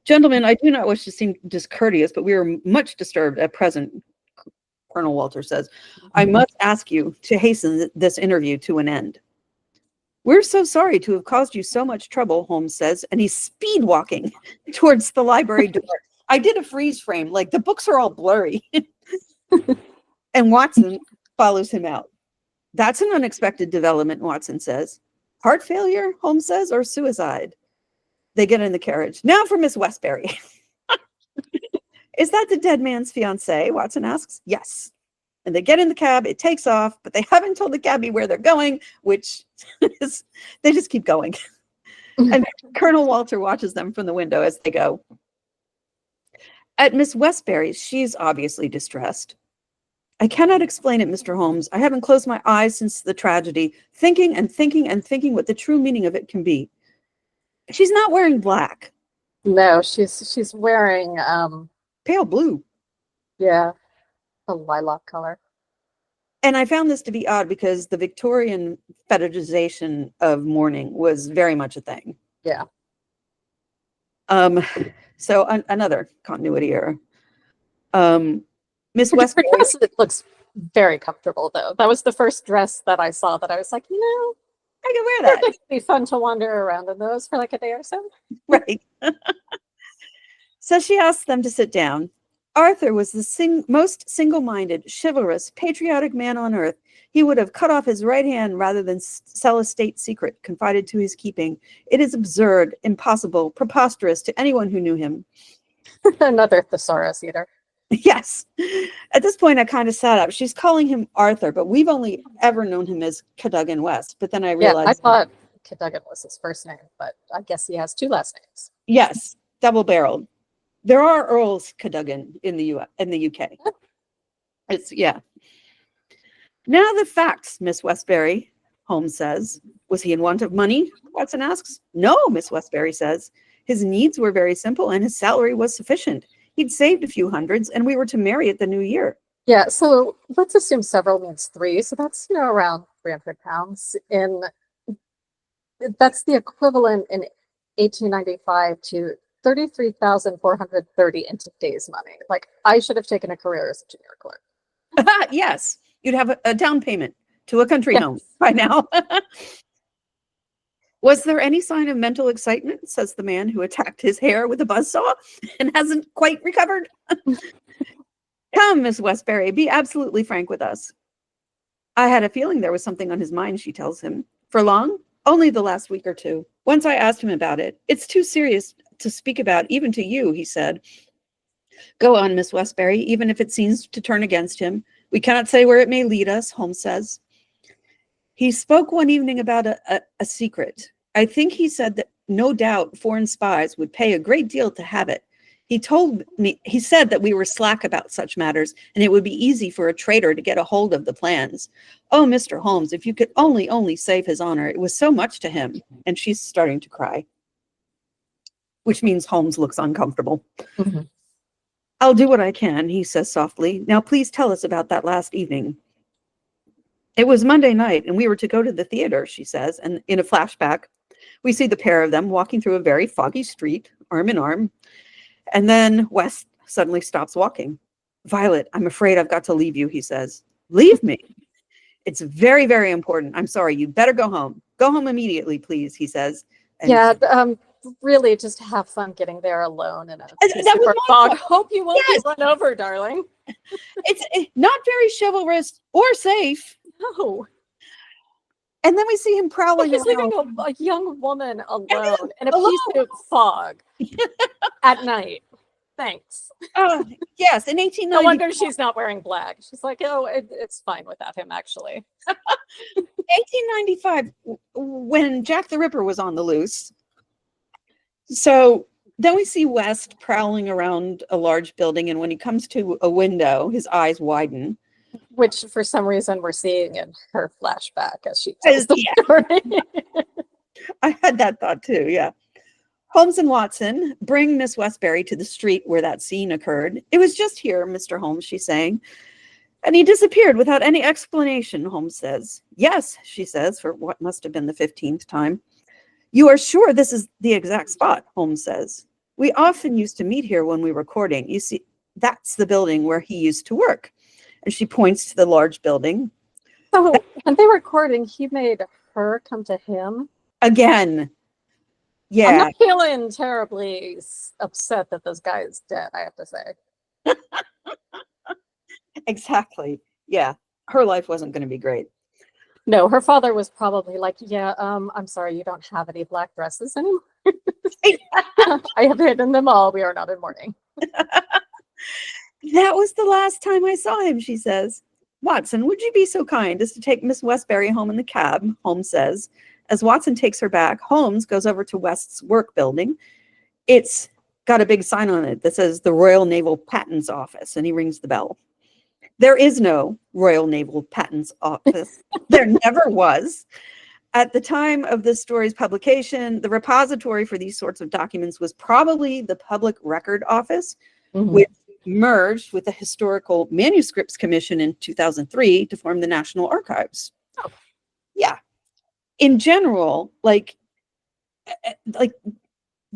Gentlemen, I do not wish to seem discourteous, but we are much disturbed at present, Colonel Walter says. I must ask you to hasten this interview to an end. We're so sorry to have caused you so much trouble, Holmes says, and he's speed walking towards the library door. I did a freeze frame, like the books are all blurry. And Watson follows him out. That's an unexpected development, Watson says. Heart failure, Holmes says, or suicide? They get in the carriage. Now for Miss Westbury. Is that the dead man's fiancée? Watson asks. Yes. And they get in the cab, it takes off, but they haven't told the cabbie where they're going, which is, they just keep going. And Colonel Walter watches them from the window as they go. At Miss Westbury's, she's obviously distressed. I cannot explain it, Mr. Holmes. I haven't closed my eyes since the tragedy, thinking and thinking and thinking what the true meaning of it can be. She's not wearing black. No, she's wearing Pale blue. Yeah, a lilac color. And I found this to be odd because the Victorian fetishization of mourning was very much a thing. Yeah. So another continuity error. Miss Westbury. It looks very comfortable, though. That was the first dress that I saw that I was like, I can wear that. It'd be fun to wander around in those for like a day or so. Right. So she asked them to sit down. Arthur was the most single-minded, chivalrous, patriotic man on earth. He would have cut off his right hand rather than sell a state secret confided to his keeping. It is absurd, impossible, preposterous to anyone who knew him. Another thesaurus eater. Yes. At this point, I kind of sat up. She's calling him Arthur, but we've only ever known him as Cadogan West. But then I realized... Yeah, I thought Cadogan was his first name, but I guess he has two last names. Yes, double-barreled. There are Earls Cadogan in the UK. It's, yeah. Now the facts, Miss Westbury, Holmes says. Was he in want of money? Watson asks. No, Miss Westbury says. His needs were very simple and his salary was sufficient. He'd saved a few hundreds and we were to marry at the new year. Yeah, so let's assume several means three. So that's, around £300. That's the equivalent in 1895 to 33,430 in today's money. Like, I should have taken a career as a junior clerk. Yes, you'd have a down payment to a country home by now. Was there any sign of mental excitement, says the man who attacked his hair with a buzzsaw and hasn't quite recovered? Come, Miss Westbury, be absolutely frank with us. I had a feeling there was something on his mind, she tells him. For long? Only the last week or two. Once I asked him about it. It's too serious to speak about, even to you, he said. Go on, Miss Westbury, even if it seems to turn against him. We cannot say where it may lead us, Holmes says. He spoke one evening about a secret. I think he said that no doubt foreign spies would pay a great deal to have it. He said that we were slack about such matters, and it would be easy for a traitor to get a hold of the plans. Oh, Mr. Holmes, if you could only save his honor. It was so much to him. And she's starting to cry, which means Holmes looks uncomfortable. Mhm. I'll do what I can, he says softly. Now, please tell us about that last evening. It was Monday night, and we were to go to the theater, she says, and in a flashback, we see the pair of them walking through a very foggy street, arm in arm. And then West suddenly stops walking. Violet, I'm afraid I've got to leave you, he says. Leave me? It's very, very important. I'm sorry. You better go home. Go home immediately, please, he says. And Yeah, really just have fun getting there alone in a that was super my fog. point. Hope you won't Yes. be run over, darling. It's not very chivalrous or safe. No. And then we see him prowling He's around. leaving a young woman alone in a alone. peace fog at night. Thanks. Yes, in No 1895. wonder she's not wearing black. She's like, oh, it's fine without him, actually. 1895, when Jack the Ripper was on the loose. So then we see West prowling around a large building, and when he comes to a window, his eyes widen. Which, for some reason, we're seeing in her flashback as she tells the Yeah. story. I had that thought too, yeah. Holmes and Watson bring Miss Westbury to the street where that scene occurred. It was just here, Mr. Holmes, she's saying. And he disappeared without any explanation, Holmes says. Yes, she says, for what must have been the 15th time. You are sure this is the exact spot, Holmes says. We often used to meet here when we were recording. You see, that's the building where he used to work. And she points to the large building. So when they were recording, he made her come to him. Again. Yeah. I'm not feeling terribly upset that this guy is dead, I have to say. Exactly. Yeah. Her life wasn't going to be great. No, her father was probably like, yeah, I'm sorry, you don't have any black dresses anymore. I have hidden them all. We are not in mourning. That was the last time I saw him, she says. Watson, would you be so kind as to take Miss Westbury home in the cab, Holmes says. As Watson takes her back, Holmes goes over to West's work building. It's got a big sign on it that says the Royal Naval Patents Office, and he rings the bell. There is no Royal Naval Patents Office. There never was. At the time of this story's publication, the repository for these sorts of documents was probably the Public Record Office, which merged with the Historical Manuscripts Commission in 2003 to form the National Archives. Oh. Yeah. In general, like the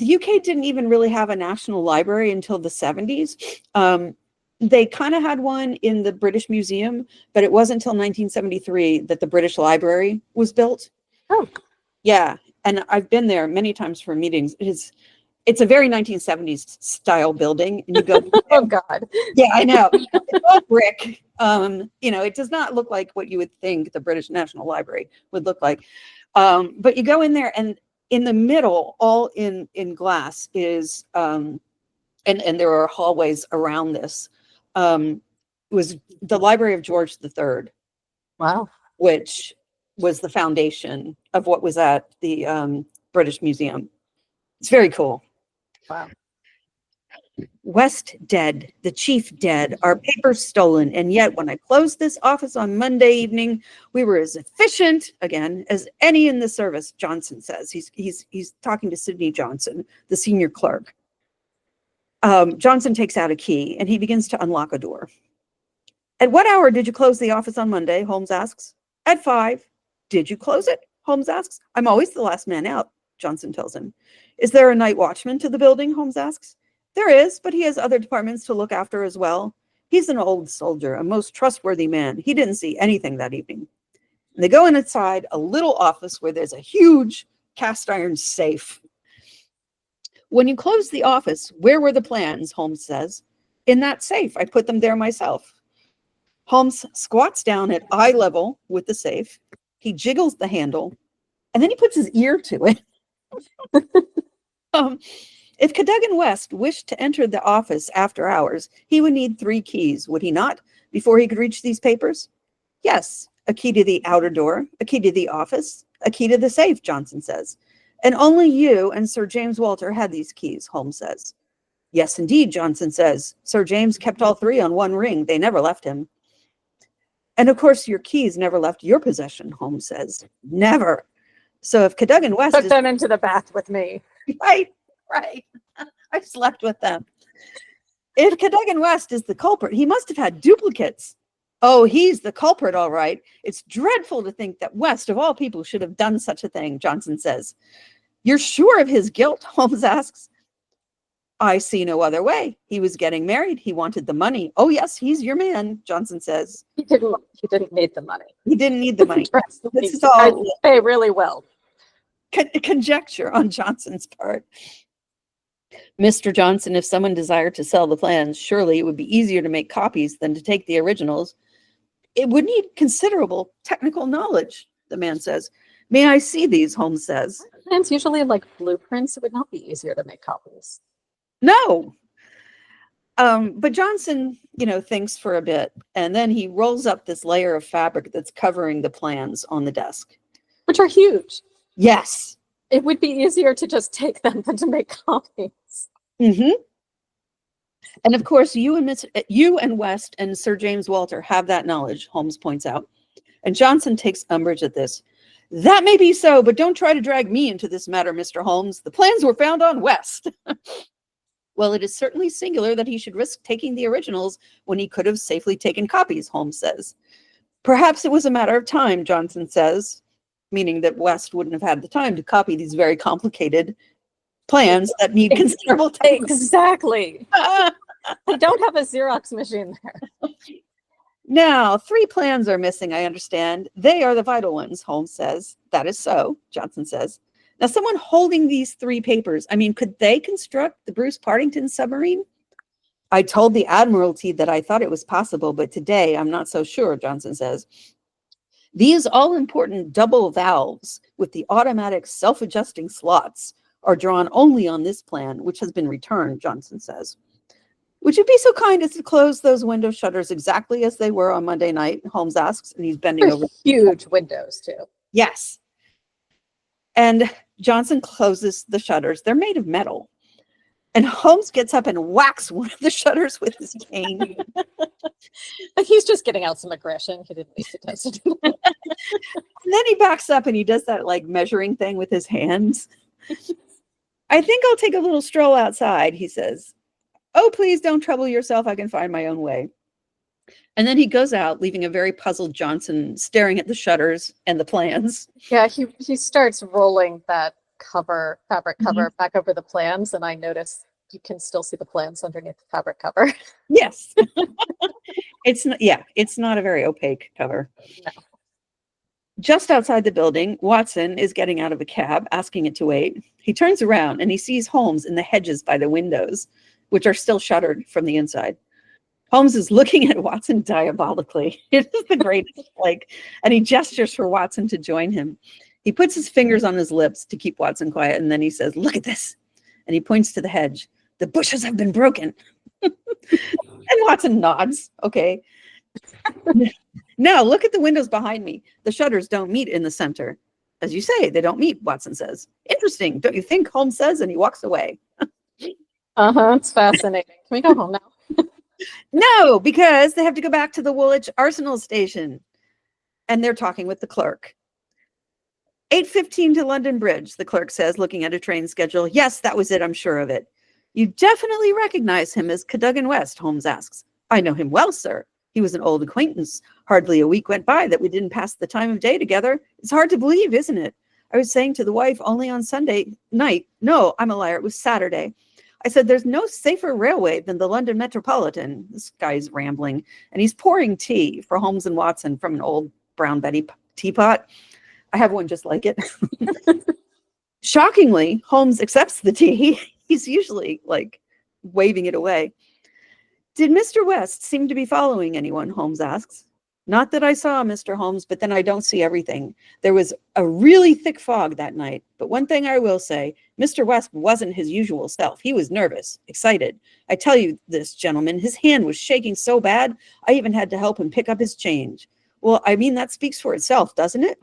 UK didn't even really have a national library until the 70s. They kind of had one in the British Museum, but it wasn't until 1973 that the British Library was built. Oh. Yeah. And I've been there many times for meetings. It's a very 1970s style building. And you go, oh God. Yeah, I know. It's all brick. It does not look like what you would think the British National Library would look like. But you go in there, and in the middle, all in glass, is and there are hallways around this. Was the Library of George III. Wow. Which was the foundation of what was at the British Museum. It's very cool. Wow. West dead, the chief dead, our papers stolen, and yet when I closed this office on Monday evening, we were as efficient, again, as any in the service, Johnson says. He's talking to Sidney Johnson, the senior clerk. Johnson takes out a key, and he begins to unlock a door. At what hour did you close the office on Monday? Holmes asks. At 5. Did you close it? Holmes asks. I'm always the last man out, Johnson tells him. Is there a night watchman to the building? Holmes asks. There is, but he has other departments to look after as well. He's an old soldier, a most trustworthy man. He didn't see anything that evening. And they go inside a little office where there's a huge cast iron safe. When you closed the office, where were the plans? Holmes says. In that safe. I put them there myself. Holmes squats down at eye level with the safe. He jiggles the handle, and then he puts his ear to it. If Cadogan West wished to enter the office after hours, he would need 3 keys, would he not, before he could reach these papers? Yes, a key to the outer door, a key to the office, a key to the safe, Johnson says. And only you and Sir James Walter had these keys, Holmes says. Yes, indeed, Johnson says. Sir James kept all three on one ring. They never left him. And of course, your keys never left your possession, Holmes says. Never. So if Cadogan West Took them into the bath with me. Right. I slept with them. If Cadogan West is the culprit, he must have had duplicates. Oh, he's the culprit, all right. It's dreadful to think that West, of all people, should have done such a thing, Johnson says. You're sure of his guilt? Holmes asks. I see no other way. He was getting married. He wanted the money. Oh, yes, he's your man, Johnson says. He didn't need the money. He didn't need the money. This is I all pay really well. Conjecture on Johnson's part. Mr. Johnson, if someone desired to sell the plans, surely it would be easier to make copies than to take the originals. It would need considerable technical knowledge, the man says. May I see these, Holmes says. Plans usually like blueprints. It would not be easier to make copies. No. But Johnson, thinks for a bit, and then he rolls up this layer of fabric that's covering the plans on the desk. Which are huge. Yes. It would be easier to just take them than to make copies. Mm-hmm. And of course, you and West and Sir James Walter have that knowledge, Holmes points out. And Johnson takes umbrage at this. That may be so, but don't try to drag me into this matter, Mr. Holmes. The plans were found on West. Well, it is certainly singular that he should risk taking the originals when he could have safely taken copies, Holmes says. Perhaps it was a matter of time, Johnson says, meaning that West wouldn't have had the time to copy these very complicated plans that need considerable time. Exactly. I don't have a Xerox machine there. Now, 3 plans are missing, I understand. They are the vital ones, Holmes says. That is so, Johnson says. Now, someone holding these 3 papers, could they construct the Bruce Partington submarine? I told the Admiralty that I thought it was possible, but today I'm not so sure, Johnson says. These all-important double valves with the automatic self-adjusting slots are drawn only on this plan, which has been returned, Johnson says. Would you be so kind as to close those window shutters exactly as they were on Monday night? Holmes asks, and he's bending over. Huge windows, too. Yes. And Johnson closes the shutters. They're made of metal. And Holmes gets up and whacks one of the shutters with his cane. But he's just getting out some aggression. He didn't need to do that. And then he backs up and he does that measuring thing with his hands. I think I'll take a little stroll outside, he says. Oh, please don't trouble yourself. I can find my own way. And then he goes out, leaving a very puzzled Johnson staring at the shutters and the plans. Yeah, he starts rolling that fabric cover back over the plans, and I notice you can still see the plans underneath the fabric cover. Yes. It's not a very opaque cover. No. Just outside the building, Watson is getting out of a cab, asking it to wait. He turns around and he sees Holmes in the hedges by the windows, which are still shuttered from the inside. Holmes is looking at Watson diabolically. It is the greatest, and he gestures for Watson to join him. He puts his fingers on his lips to keep Watson quiet, and then he says, look at this. And he points to the hedge. The bushes have been broken. And Watson nods. Okay. Now look at the windows behind me. The shutters don't meet in the center. As you say, they don't meet, Watson says. Interesting, don't you think? Holmes says, and he walks away. It's fascinating. Can we go home now? No, because they have to go back to the Woolwich Arsenal station. And they're talking with the clerk. 8:15 to London Bridge, the clerk says, looking at a train schedule. Yes, that was it, I'm sure of it. You definitely recognize him as Cadogan West, Holmes asks. I know him well, sir. He was an old acquaintance. Hardly a week went by that we didn't pass the time of day together. It's hard to believe, isn't it? I was saying to the wife only on Sunday night. No, I'm a liar. It was Saturday. I said, there's no safer railway than the London Metropolitan. This guy's rambling, and he's pouring tea for Holmes and Watson from an old Brown Betty teapot. I have one just like it. Shockingly, Holmes accepts the tea. He's usually waving it away. Did Mr. West seem to be following anyone? Holmes asks. Not that I saw, Mr. Holmes, but then I don't see everything. There was a really thick fog that night. But one thing I will say, Mr. West wasn't his usual self. He was nervous, excited. I tell you this, gentlemen, his hand was shaking so bad, I even had to help him pick up his change. Well, that speaks for itself, doesn't it?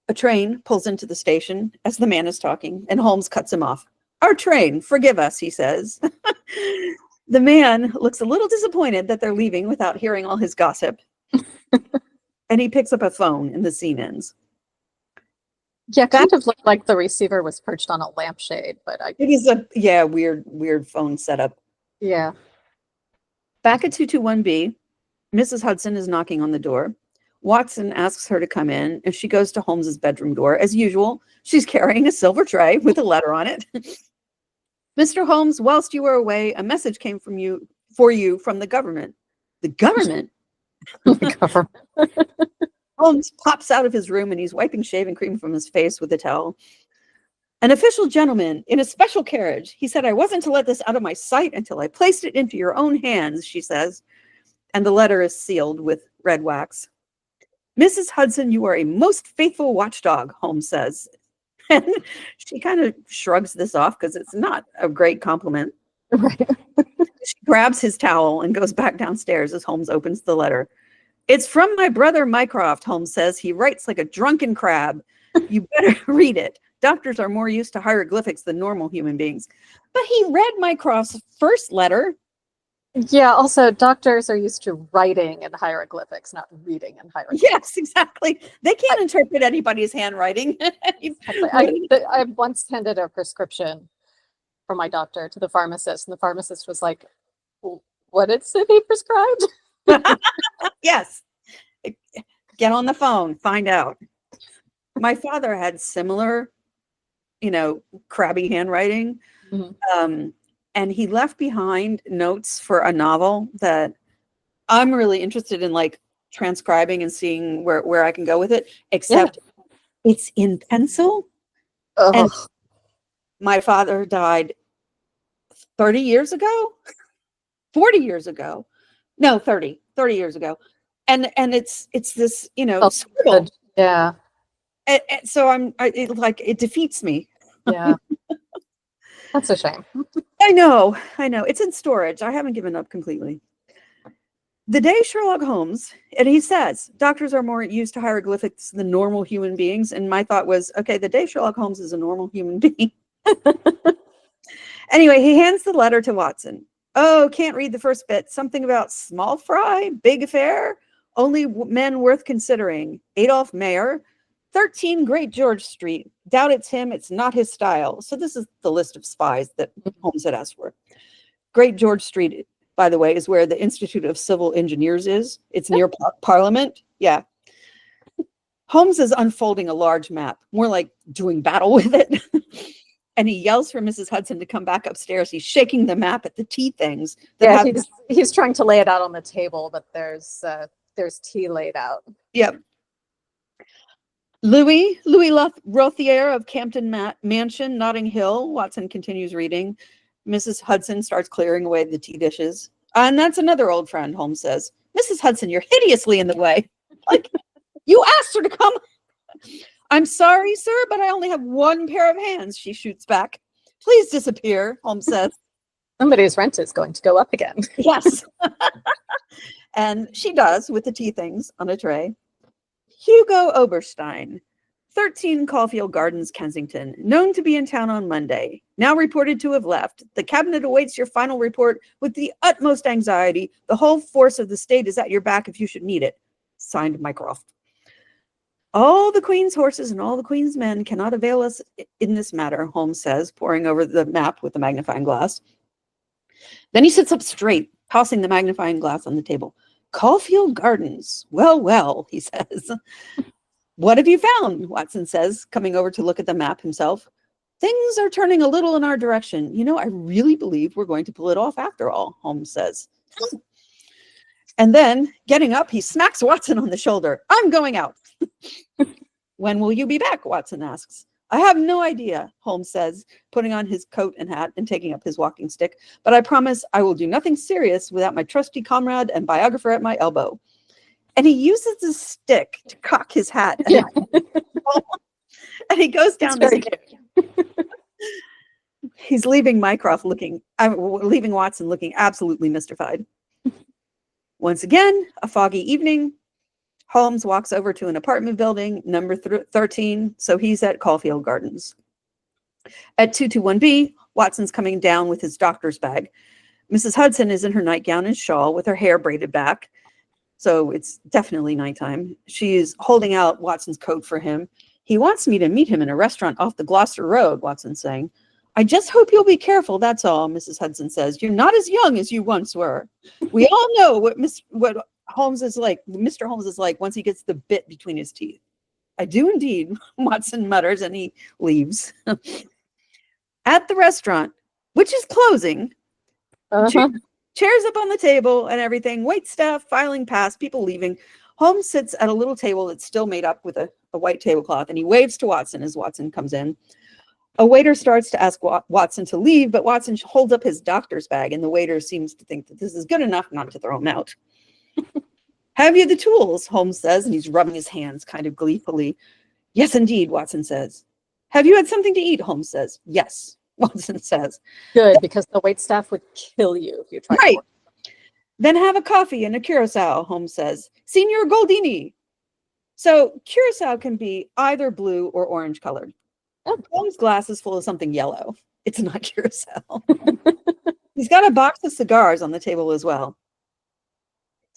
A train pulls into the station as the man is talking, and Holmes cuts him off. Our train, forgive us, he says. The man looks a little disappointed that they're leaving without hearing all his gossip. And he picks up a phone and the scene ends. Yeah, kind of looked like the receiver was perched on a lampshade, but it is weird phone setup. Yeah. Back at 221B, Mrs. Hudson is knocking on the door. Watson asks her to come in, and she goes to Holmes's bedroom door. As usual, she's carrying a silver tray with a letter on it. Mr. Holmes, whilst you were away, a message came for you from the government. The government? The government. Holmes pops out of his room, and he's wiping shaving cream from his face with a towel. An official gentleman in a special carriage. He said I wasn't to let this out of my sight until I placed it into your own hands, she says. And the letter is sealed with red wax. Mrs. Hudson, you are a most faithful watchdog, Holmes says. And she kind of shrugs this off because it's not a great compliment. Right. She grabs his towel and goes back downstairs as Holmes opens the letter. It's from my brother Mycroft, Holmes says. He writes like a drunken crab. You better read it. Doctors are more used to hieroglyphics than normal human beings. But he read Mycroft's first letter. Yeah, also doctors are used to writing in hieroglyphics, not reading in hieroglyphics. Yes, exactly. They can't interpret anybody's handwriting. Exactly. I once handed a prescription from my doctor to the pharmacist, and the pharmacist was like, what did he prescribed? Yes. Get on the phone, find out. My father had similar, crabby handwriting. Mm-hmm. And he left behind notes for a novel that I'm really interested in, like transcribing and seeing where I can go with it, except it's in pencil. Ugh. And my father died 30 years ago, 40 years ago. No, 30 years ago. And it's this, scribble. Yeah. And so it defeats me. Yeah. That's a shame. I know. It's in storage. I haven't given up completely. The day Sherlock Holmes, and he says, doctors are more used to hieroglyphics than normal human beings. And my thought was, okay, the day Sherlock Holmes is a normal human being. Anyway, he hands the letter to Watson. Oh, can't read the first bit. Something about small fry, big affair, only men worth considering. Adolph Mayer, 13 Great George Street. Doubt it's him. It's not his style. So this is the list of spies that Holmes had asked for. Great George Street, by the way, is where the Institute of Civil Engineers is. It's near Parliament. Yeah. Holmes is unfolding a large map, more like doing battle with it. And he yells for Mrs. Hudson to come back upstairs. He's shaking the map at the tea things. He's trying to lay it out on the table, but there's tea laid out. Yep. Louis Rothier of Campden Mansion, Notting Hill. Watson continues reading. Mrs. Hudson starts clearing away the tea dishes. And that's another old friend, Holmes says. Mrs. Hudson, you're hideously in the way. Like, you asked her to come. I'm sorry, sir, but I only have one pair of hands, she shoots back. Please disappear, Holmes says. Somebody's rent is going to go up again. Yes. And she does, with the tea things on a tray. Hugo Oberstein, 13 Caulfield Gardens, Kensington, known to be in town on Monday, now reported to have left. The cabinet awaits your final report with the utmost anxiety. The whole force of the state is at your back if you should need it. Signed, Mycroft. All the Queen's horses and all the Queen's men cannot avail us in this matter, Holmes says, poring over the map with the magnifying glass. Then he sits up straight, tossing the magnifying glass on the table. Caulfield Gardens. Well, he says. What have you found? Watson says, coming over to look at the map himself. Things are turning a little in our direction. I really believe we're going to pull it off after all, Holmes says. And then, getting up, he smacks Watson on the shoulder. I'm going out. When will you be back? Watson asks. I have no idea, Holmes says, putting on his coat and hat and taking up his walking stick. But I promise I will do nothing serious without my trusty comrade and biographer at my elbow. And he uses the stick to cock his hat. And, and he goes down this. He's leaving leaving Watson looking absolutely mystified. Once again, a foggy evening. Holmes walks over to an apartment building, number 13, so he's at Caulfield Gardens. At 221B, Watson's coming down with his doctor's bag. Mrs. Hudson is in her nightgown and shawl with her hair braided back, so it's definitely nighttime. She's holding out Watson's coat for him. He wants me to meet him in a restaurant off the Gloucester Road, Watson's saying. I just hope you'll be careful, that's all, Mrs. Hudson says. You're not as young as you once were. We all know what Holmes is like, Mr. Holmes is like once he gets the bit between his teeth. I do indeed, Watson mutters, and he leaves. At the restaurant, which is closing, chairs up on the table and everything, wait staff filing past, people leaving. Holmes sits at a little table that's still made up with a white tablecloth, and he waves to Watson as Watson comes in. A waiter starts to ask Watson to leave, but Watson holds up his doctor's bag, and the waiter seems to think that this is good enough not to throw him out. Have you the tools? Holmes says, and he's rubbing his hands kind of gleefully. Yes, indeed, Watson says. Have you had something to eat? Holmes says. Yes, Watson says. Good, because the waitstaff would kill you if you tried to work. Then have a coffee and a curacao, Holmes says. Signor Goldini. So curacao can be either blue or orange colored. Oh. Holmes' glass is full of something yellow. It's not curacao. He's got a box of cigars on the table as well.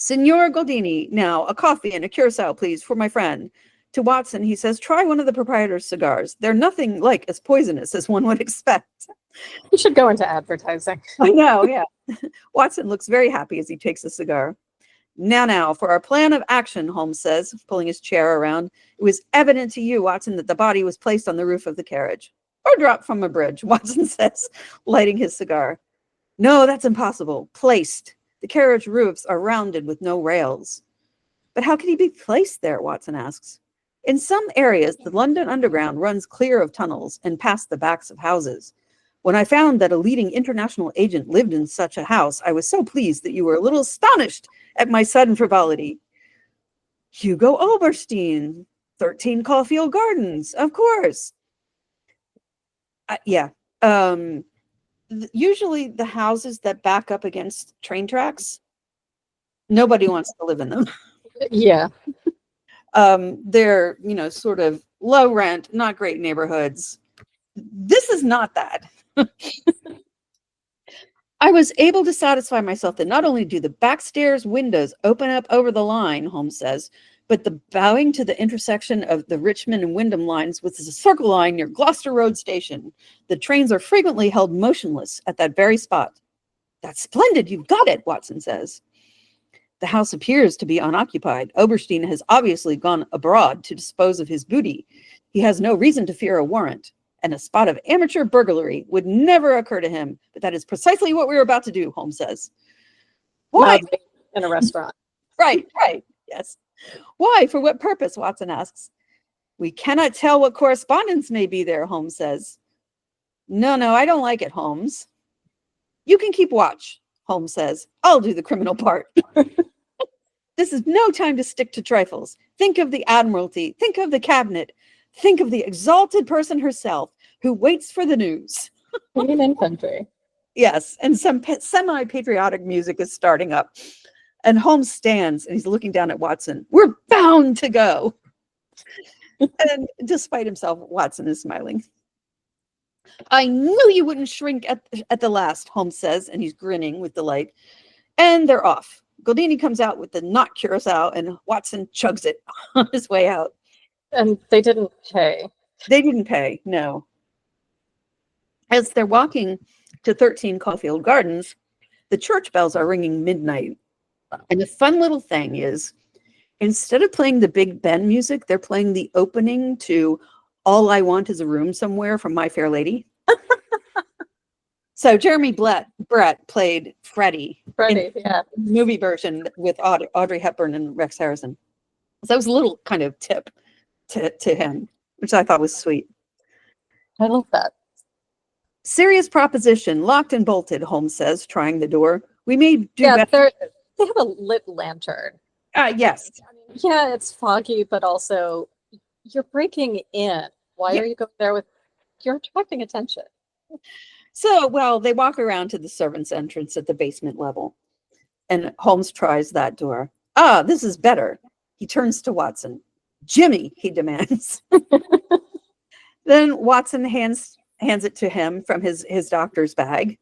Signor Goldini, now a coffee and a curacao, please, for my friend. To Watson, he says, try one of the proprietor's cigars. They're nothing like as poisonous as one would expect. You should go into advertising. I know, yeah. Watson looks very happy as he takes a cigar. Now, for our plan of action, Holmes says, pulling his chair around. It was evident to you, Watson, that the body was placed on the roof of the carriage. Or dropped from a bridge, Watson says, lighting his cigar. No, that's impossible. Placed. The carriage roofs are rounded with no rails. But how can he be placed there, Watson asks. In some areas, the London Underground runs clear of tunnels and past the backs of houses. When I found that a leading international agent lived in such a house, I was so pleased that you were a little astonished at my sudden frivolity. Hugo Oberstein, 13 Caulfield Gardens, of course. Yeah. Usually the houses that back up against train tracks, nobody wants to live in them. Yeah. They're, sort of low rent, not great neighborhoods. This is not that. I was able to satisfy myself that not only do the backstairs windows open up over the line, Holmes says, but the bowing to the intersection of the Richmond and Wyndham lines with the circle line near Gloucester Road Station. The trains are frequently held motionless at that very spot. That's splendid. You've got it, Watson says. The house appears to be unoccupied. Oberstein has obviously gone abroad to dispose of his booty. He has no reason to fear a warrant, and a spot of amateur burglary would never occur to him. But that is precisely what we're about to do, Holmes says. Why? In a restaurant. Right, yes. Why? For what purpose? Watson asks. We cannot tell what correspondence may be there, Holmes says. No, I don't like it, Holmes. You can keep watch, Holmes says. I'll do the criminal part. This is no time to stick to trifles. Think of the Admiralty. Think of the cabinet. Think of the exalted person herself who waits for the news. Queen infantry. Yes, and some semi-patriotic music is starting up. And Holmes stands and he's looking down at Watson. We're bound to go. And despite himself, Watson is smiling. I knew you wouldn't shrink at the last, Holmes says, and he's grinning with delight. And they're off. Goldini comes out with the not curacao, and Watson chugs it on his way out. And they didn't pay. They didn't pay, no. As they're walking to 13 Caulfield Gardens, the church bells are ringing midnight. And the fun little thing is, instead of playing the Big Ben music, they're playing the opening to All I Want Is a Room Somewhere from My Fair Lady. So Jeremy Brett played Freddie in the movie version with Audrey Hepburn and Rex Harrison. So that was a little kind of tip to him, which I thought was sweet. I love that. Serious proposition, locked and bolted, Holmes says, trying the door. We may do better. They have a lit lantern. Yes. Yeah, it's foggy, but also you're breaking in. Why are you going there you're attracting attention. So, well, they walk around to the servants' entrance at the basement level, and Holmes tries that door. This is better. He turns to Watson. Jimmy, he demands. Then Watson hands it to him from his doctor's bag.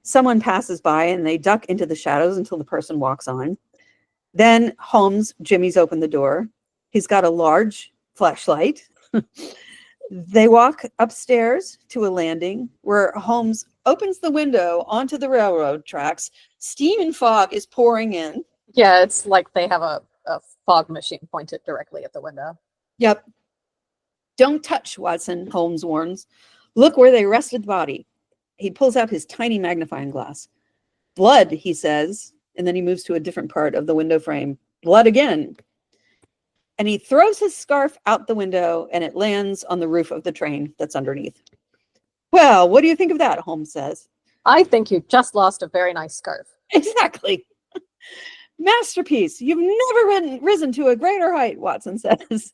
Someone passes by and they duck into the shadows until the person walks on. Then Holmes, Jimmy's opened the door. He's got a large flashlight. They walk upstairs to a landing where Holmes opens the window onto the railroad tracks. Steam and fog is pouring in. Yeah, it's like they have a fog machine pointed directly at the window. Yep. Don't touch, Watson, Holmes warns. Look where they rested the body. He pulls out his tiny magnifying glass. Blood, he says, and then he moves to a different part of the window frame. Blood again. And he throws his scarf out the window and it lands on the roof of the train that's underneath. Well, what do you think of that? Holmes says. I think you just lost a very nice scarf. Exactly. Masterpiece. You've never risen to a greater height, Watson says.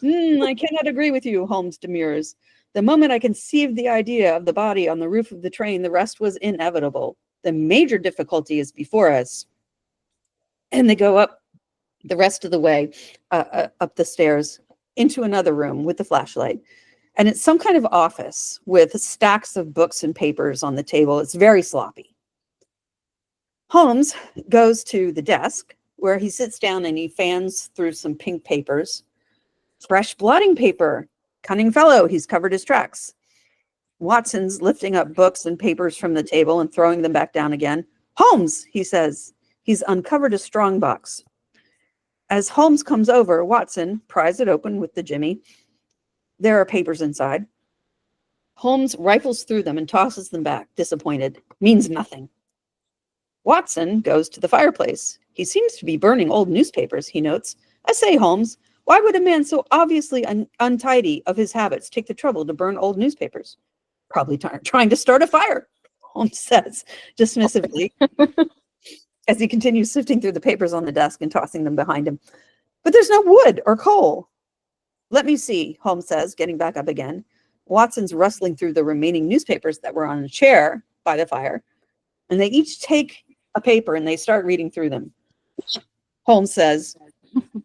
I cannot agree with you, Holmes demurs. The moment I conceived the idea of the body on the roof of the train, the rest was inevitable. The major difficulty is before us. And they go up the rest of the way, up the stairs, into another room with the flashlight. And it's some kind of office with stacks of books and papers on the table. It's very sloppy. Holmes goes to the desk where he sits down and he fans through some pink papers. Fresh blotting paper. Cunning fellow, he's covered his tracks. Watson's lifting up books and papers from the table and throwing them back down again. Holmes, he says. He's uncovered a strong box. As Holmes comes over, Watson pries it open with the jimmy. There are papers inside. Holmes rifles through them and tosses them back, disappointed. Means nothing. Watson goes to the fireplace. He seems to be burning old newspapers, he notes. I say, Holmes, why would a man so obviously untidy of his habits take the trouble to burn old newspapers? Probably trying to start a fire, Holmes says dismissively, as he continues sifting through the papers on the desk and tossing them behind him. But there's no wood or coal. Let me see, Holmes says, getting back up again. Watson's rustling through the remaining newspapers that were on a chair by the fire, and they each take a paper and they start reading through them. Holmes says,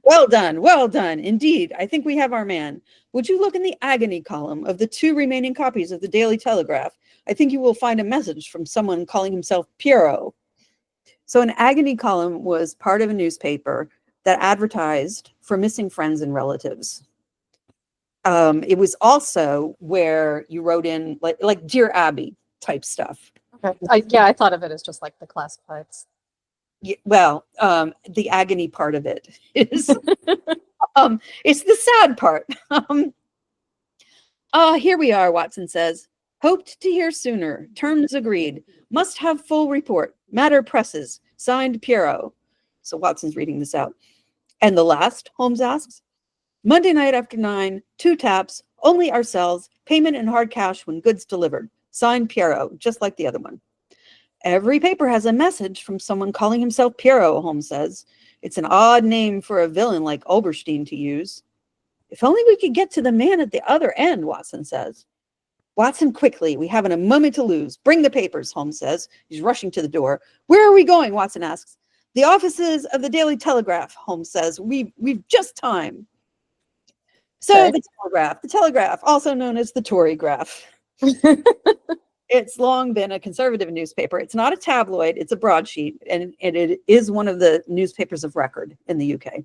well done, indeed. I think we have our man. Would you look in the agony column of the 2 remaining copies of the Daily Telegraph? I think you will find a message from someone calling himself Pierrot. So an agony column was part of a newspaper that advertised for missing friends and relatives. It was also where you wrote in like Dear Abby type stuff. Okay. I thought of it as just like the classifieds. Yeah, well, the agony part of it is it's the sad part. Here we are, Watson says. Hoped to hear sooner. Terms agreed. Must have full report. Matter presses. Signed Pierrot. So Watson's reading this out. And the last, Holmes asks. Monday night after 9, 2 taps, only ourselves, payment in hard cash when goods delivered. Signed Pierrot, just like the other one. Every paper has a message from someone calling himself Pierrot, Holmes says. It's an odd name for a villain like Oberstein to use. If only we could get to the man at the other end, Watson says. Watson, quickly, we haven't a moment to lose. Bring the papers, Holmes says. He's rushing to the door. Where are we going, Watson asks. The offices of the Daily Telegraph, Holmes says. We've just time. So okay. The Telegraph, also known as the Tory Graph. It's long been a conservative newspaper. It's not a tabloid, it's a broadsheet, and it is one of the newspapers of record in the UK.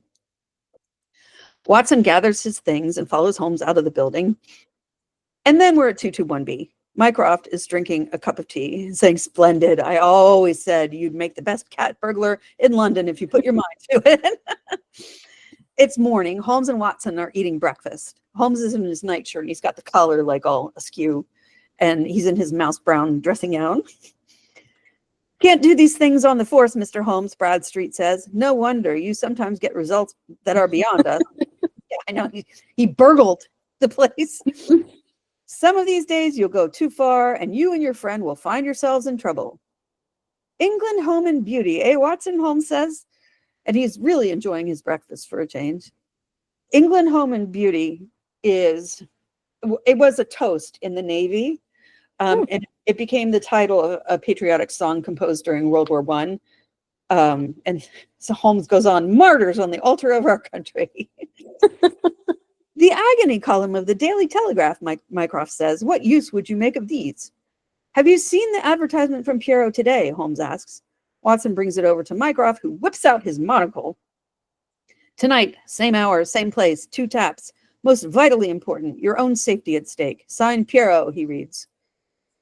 Watson gathers his things and follows Holmes out of the building. And then we're at 221B. Mycroft is drinking a cup of tea and saying, splendid. I always said you'd make the best cat burglar in London if you put your mind to it. It's morning. Holmes and Watson are eating breakfast. Holmes is in his nightshirt and he's got the collar like all askew. And he's in his mouse brown dressing gown. Can't do these things on the force, Mr. Holmes, Bradstreet says. No wonder you sometimes get results that are beyond us. Yeah, I know. He burgled the place. Some of these days you'll go too far and you and your friend will find yourselves in trouble. England, home and beauty, eh, Watson, Holmes says. And he's really enjoying his breakfast for a change. England, home and beauty it was a toast in the Navy. And it became the title of a patriotic song composed during World War I. And so Holmes goes on, martyrs on the altar of our country. The agony column of the Daily Telegraph, Mycroft says, what use would you make of these? Have you seen the advertisement from Pierrot today? Holmes asks. Watson brings it over to Mycroft, who whips out his monocle. Tonight, same hour, same place, 2 taps. Most vitally important, your own safety at stake. Signed Pierrot, he reads.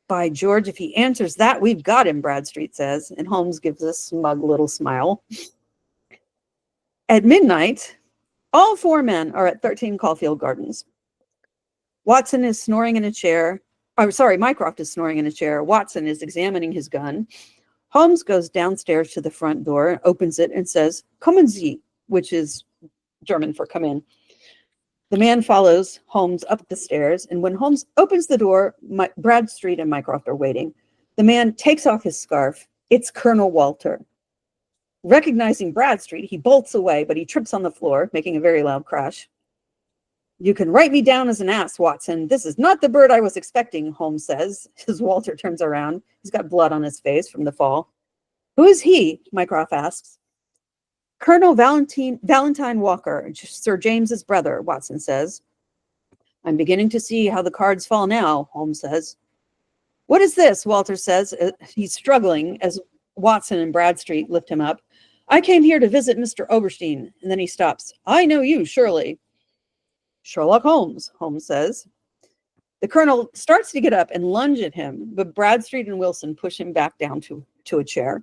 By George, if he answers that, we've got him, Bradstreet says, and Holmes gives a smug little smile. At midnight, all 4 men are at 13 Caulfield Gardens. Watson is snoring in a chair. Mycroft is snoring in a chair. Watson is examining his gun. Holmes goes downstairs to the front door, opens it, and says, "Kommen Sie," which is German for come in. The man follows Holmes up the stairs, and when Holmes opens the door, Bradstreet and Mycroft are waiting. The man takes off his scarf. It's Colonel Walter. Recognizing Bradstreet, he bolts away, but he trips on the floor, making a very loud crash. You can write me down as an ass, Watson. This is not the bird I was expecting, Holmes says, as Walter turns around. He's got blood on his face from the fall. Who is he? Mycroft asks. Colonel Valentine Walker, Sir James's brother, Watson says. I'm beginning to see how the cards fall now, Holmes says. What is this? Walter says. He's struggling as Watson and Bradstreet lift him up. I came here to visit Mr. Oberstein, and then he stops. I know you, surely. Sherlock Holmes, Holmes says. The colonel starts to get up and lunge at him, but Bradstreet and Wilson push him back down to a chair.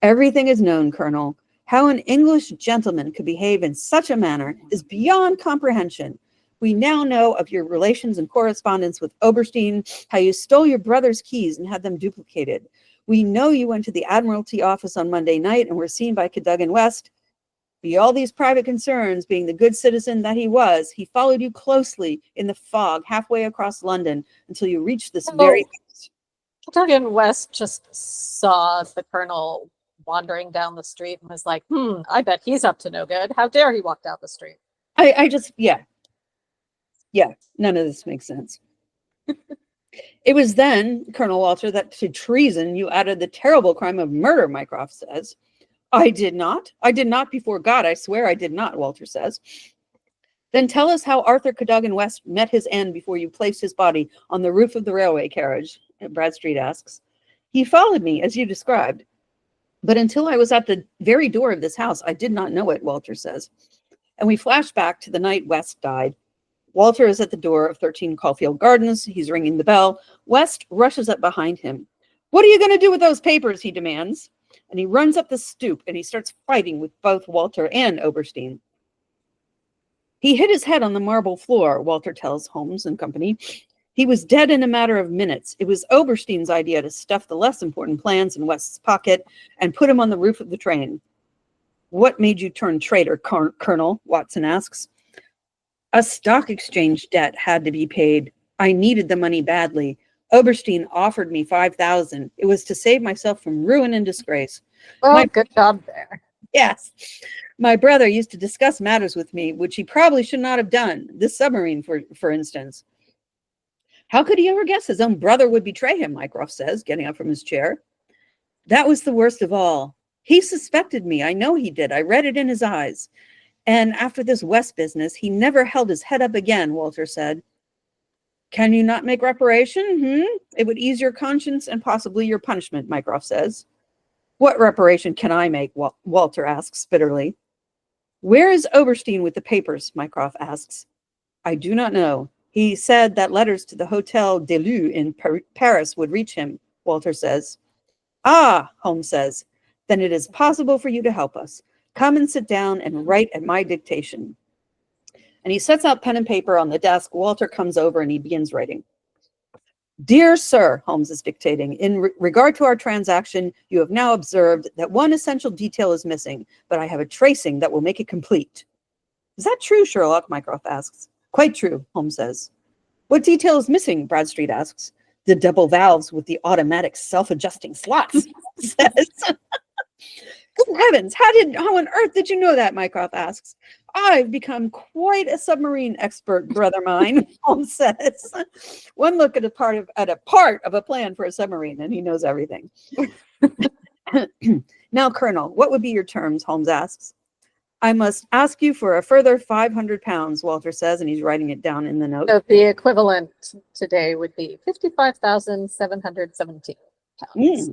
Everything is known, Colonel. How an English gentleman could behave in such a manner is beyond comprehension. We now know of your relations and correspondence with Oberstein, how you stole your brother's keys and had them duplicated. We know you went to the Admiralty office on Monday night and were seen by Cadogan West. Be all these private concerns, being the good citizen that he was, he followed you closely in the fog halfway across London until you reached this very house. Cadogan West just saw the colonel wandering down the street and was like, I bet he's up to no good. How dare he walk down the street? Yeah, none of this makes sense. It was then, Colonel Walter, that to treason you added the terrible crime of murder, Mycroft says. I did not before God, I swear I did not, Walter says. Then tell us how Arthur Cadogan West met his end before you placed his body on the roof of the railway carriage, Bradstreet asks. He followed me, as you described. But until I was at the very door of this house, I did not know it, Walter says. And we flash back to the night West died. Walter is at the door of 13 Caulfield Gardens. He's ringing the bell. West rushes up behind him. What are you going to do with those papers, he demands. And he runs up the stoop and he starts fighting with both Walter and Oberstein. He hit his head on the marble floor, Walter tells Holmes and company. He was dead in a matter of minutes. It was Oberstein's idea to stuff the less important plans in West's pocket and put him on the roof of the train. What made you turn traitor, Colonel? Watson asks. A stock exchange debt had to be paid. I needed the money badly. Oberstein offered me $5,000. It was to save myself from ruin and disgrace. Well, good job there. Yes. My brother used to discuss matters with me, which he probably should not have done. This submarine, for instance. How could he ever guess his own brother would betray him, Mycroft says, getting up from his chair. That was the worst of all. He suspected me. I know he did. I read it in his eyes. And after this West business, he never held his head up again, Walter said. Can you not make reparation? It would ease your conscience and possibly your punishment, Mycroft says. What reparation can I make? Walter asks bitterly. Where is Oberstein with the papers? Mycroft asks. I do not know. He said that letters to the Hotel de Leu in Paris would reach him, Walter says. Ah, Holmes says, then it is possible for you to help us. Come and sit down and write at my dictation. And he sets out pen and paper on the desk. Walter comes over and he begins writing. Dear Sir, Holmes is dictating, in regard to our transaction, you have now observed that one essential detail is missing, but I have a tracing that will make it complete. Is that true, Sherlock? Mycroft asks. Quite true, Holmes says. What detail is missing? Bradstreet asks. The double valves with the automatic self-adjusting slots, says. Good heavens, how on earth did you know that? Mycroft asks. I've become quite a submarine expert, brother mine, Holmes says. One look at a part of a plan for a submarine, and he knows everything. Now, Colonel, what would be your terms? Holmes asks. I must ask you for a further 500 pounds, Walter says, and he's writing it down in the note. So the equivalent today would be 55,717 pounds.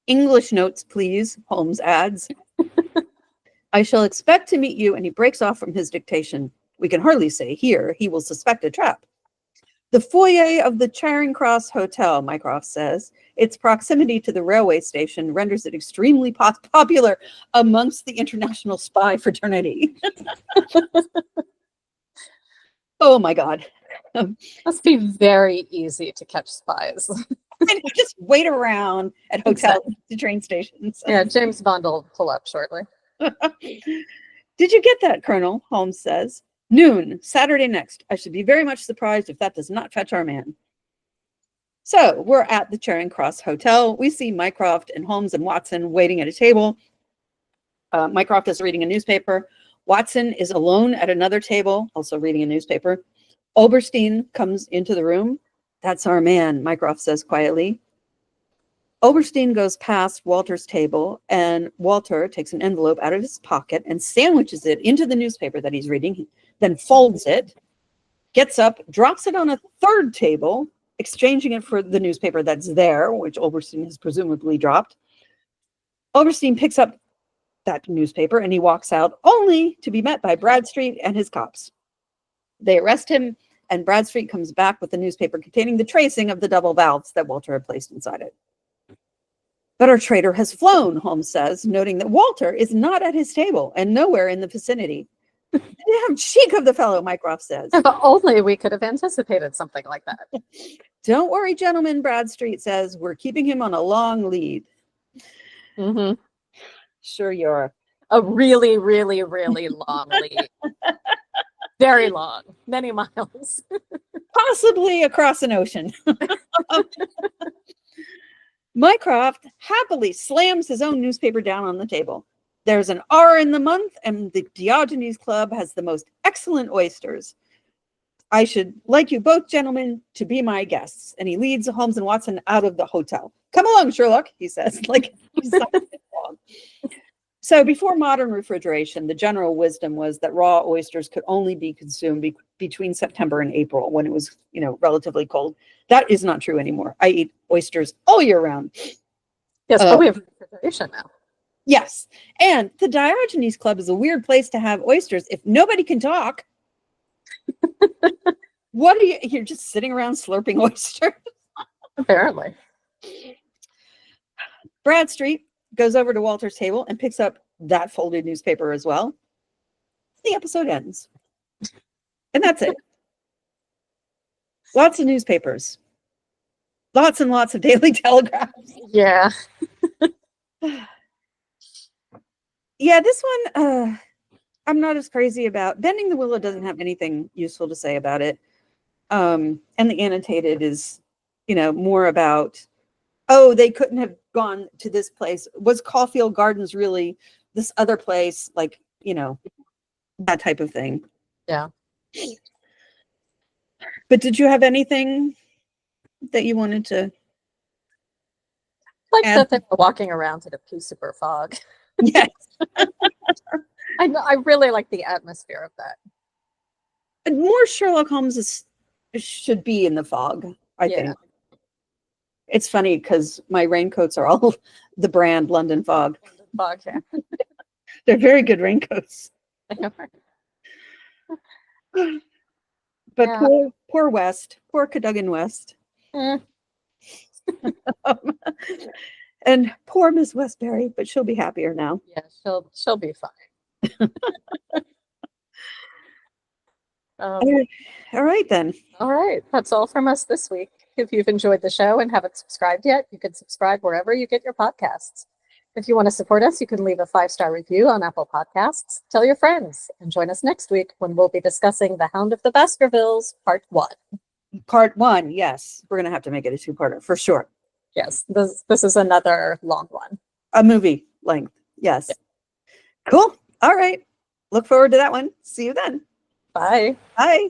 English notes, please, Holmes adds. I shall expect to meet you, and he breaks off from his dictation. We can hardly say here, he will suspect a trap. The foyer of the Charing Cross Hotel, Mycroft says. Its proximity to the railway station renders it extremely popular amongst the international spy fraternity. Oh my God. Must be very easy to catch spies. And just wait around at hotels, the train stations. Yeah, James Bond will pull up shortly. Did you get that, Colonel? Holmes says. Noon, Saturday next. I should be very much surprised if that does not fetch our man. So we're at the Charing Cross Hotel. We see Mycroft and Holmes and Watson waiting at a table. Mycroft is reading a newspaper. Watson is alone at another table, also reading a newspaper. Oberstein comes into the room. That's our man, Mycroft says quietly. Oberstein goes past Walter's table, and Walter takes an envelope out of his pocket and sandwiches it into the newspaper that he's reading, then folds it, gets up, drops it on a third table, exchanging it for the newspaper that's there, which Oberstein has presumably dropped. Oberstein picks up that newspaper and he walks out, only to be met by Bradstreet and his cops. They arrest him, and Bradstreet comes back with the newspaper containing the tracing of the double valves that Walter had placed inside it. But our traitor has flown, Holmes says, noting that Walter is not at his table and nowhere in the vicinity. Damn cheek of the fellow, Mycroft says. If only we could have anticipated something like that. Don't worry, gentlemen, Bradstreet says. We're keeping him on a long lead. Mm-hmm. Sure you are. A really, really, really long lead. Very long. Many miles. Possibly across an ocean. Mycroft happily slams his own newspaper down on the table. There's an R in the month, and the Diogenes Club has the most excellent oysters. I should like you both, gentlemen, to be my guests. And he leads Holmes and Watson out of the hotel. Come along, Sherlock, he says. Like he's So before modern refrigeration, the general wisdom was that raw oysters could only be consumed between September and April, when it was, relatively cold. That is not true anymore. I eat oysters all year round. Yes, but we have refrigeration now. Yes. And the Diogenes Club is a weird place to have oysters if nobody can talk. What are you're just sitting around slurping oysters? Apparently. Bradstreet goes over to Walter's table and picks up that folded newspaper as well. The episode ends. And that's it. Lots of newspapers. Lots and lots of Daily Telegraphs. Yeah. Yeah, this one, I'm not as crazy about. Bending the Willow doesn't have anything useful to say about it. And the annotated is, more about, oh, they couldn't have gone to this place. Was Caulfield Gardens really this other place? Like, that type of thing. Yeah. But did you have anything that you wanted to Like add? that they were walking around in a pea super fog. Yes. I really like the atmosphere of that. And more Sherlock Holmes should be in the fog, I think. It's funny because my raincoats are all the brand London Fog. Fog, yeah. They're very good raincoats. But Yeah. poor West, poor Cadogan West. Mm. And poor Miss Westbury, but she'll be happier now. Yeah, she'll be fine. All right, then. All right, that's all from us this week. If you've enjoyed the show and haven't subscribed yet, you can subscribe wherever you get your podcasts. If you want to support us, you can leave a 5-star review on Apple Podcasts. Tell your friends, and join us next week when we'll be discussing The Hound of the Baskervilles, Part 1. Part 1, yes. We're going to have to make it a 2-parter for sure. Yes, this is another long one. A movie length, yes. Yeah. Cool. All right. Look forward to that one. See you then. Bye. Bye.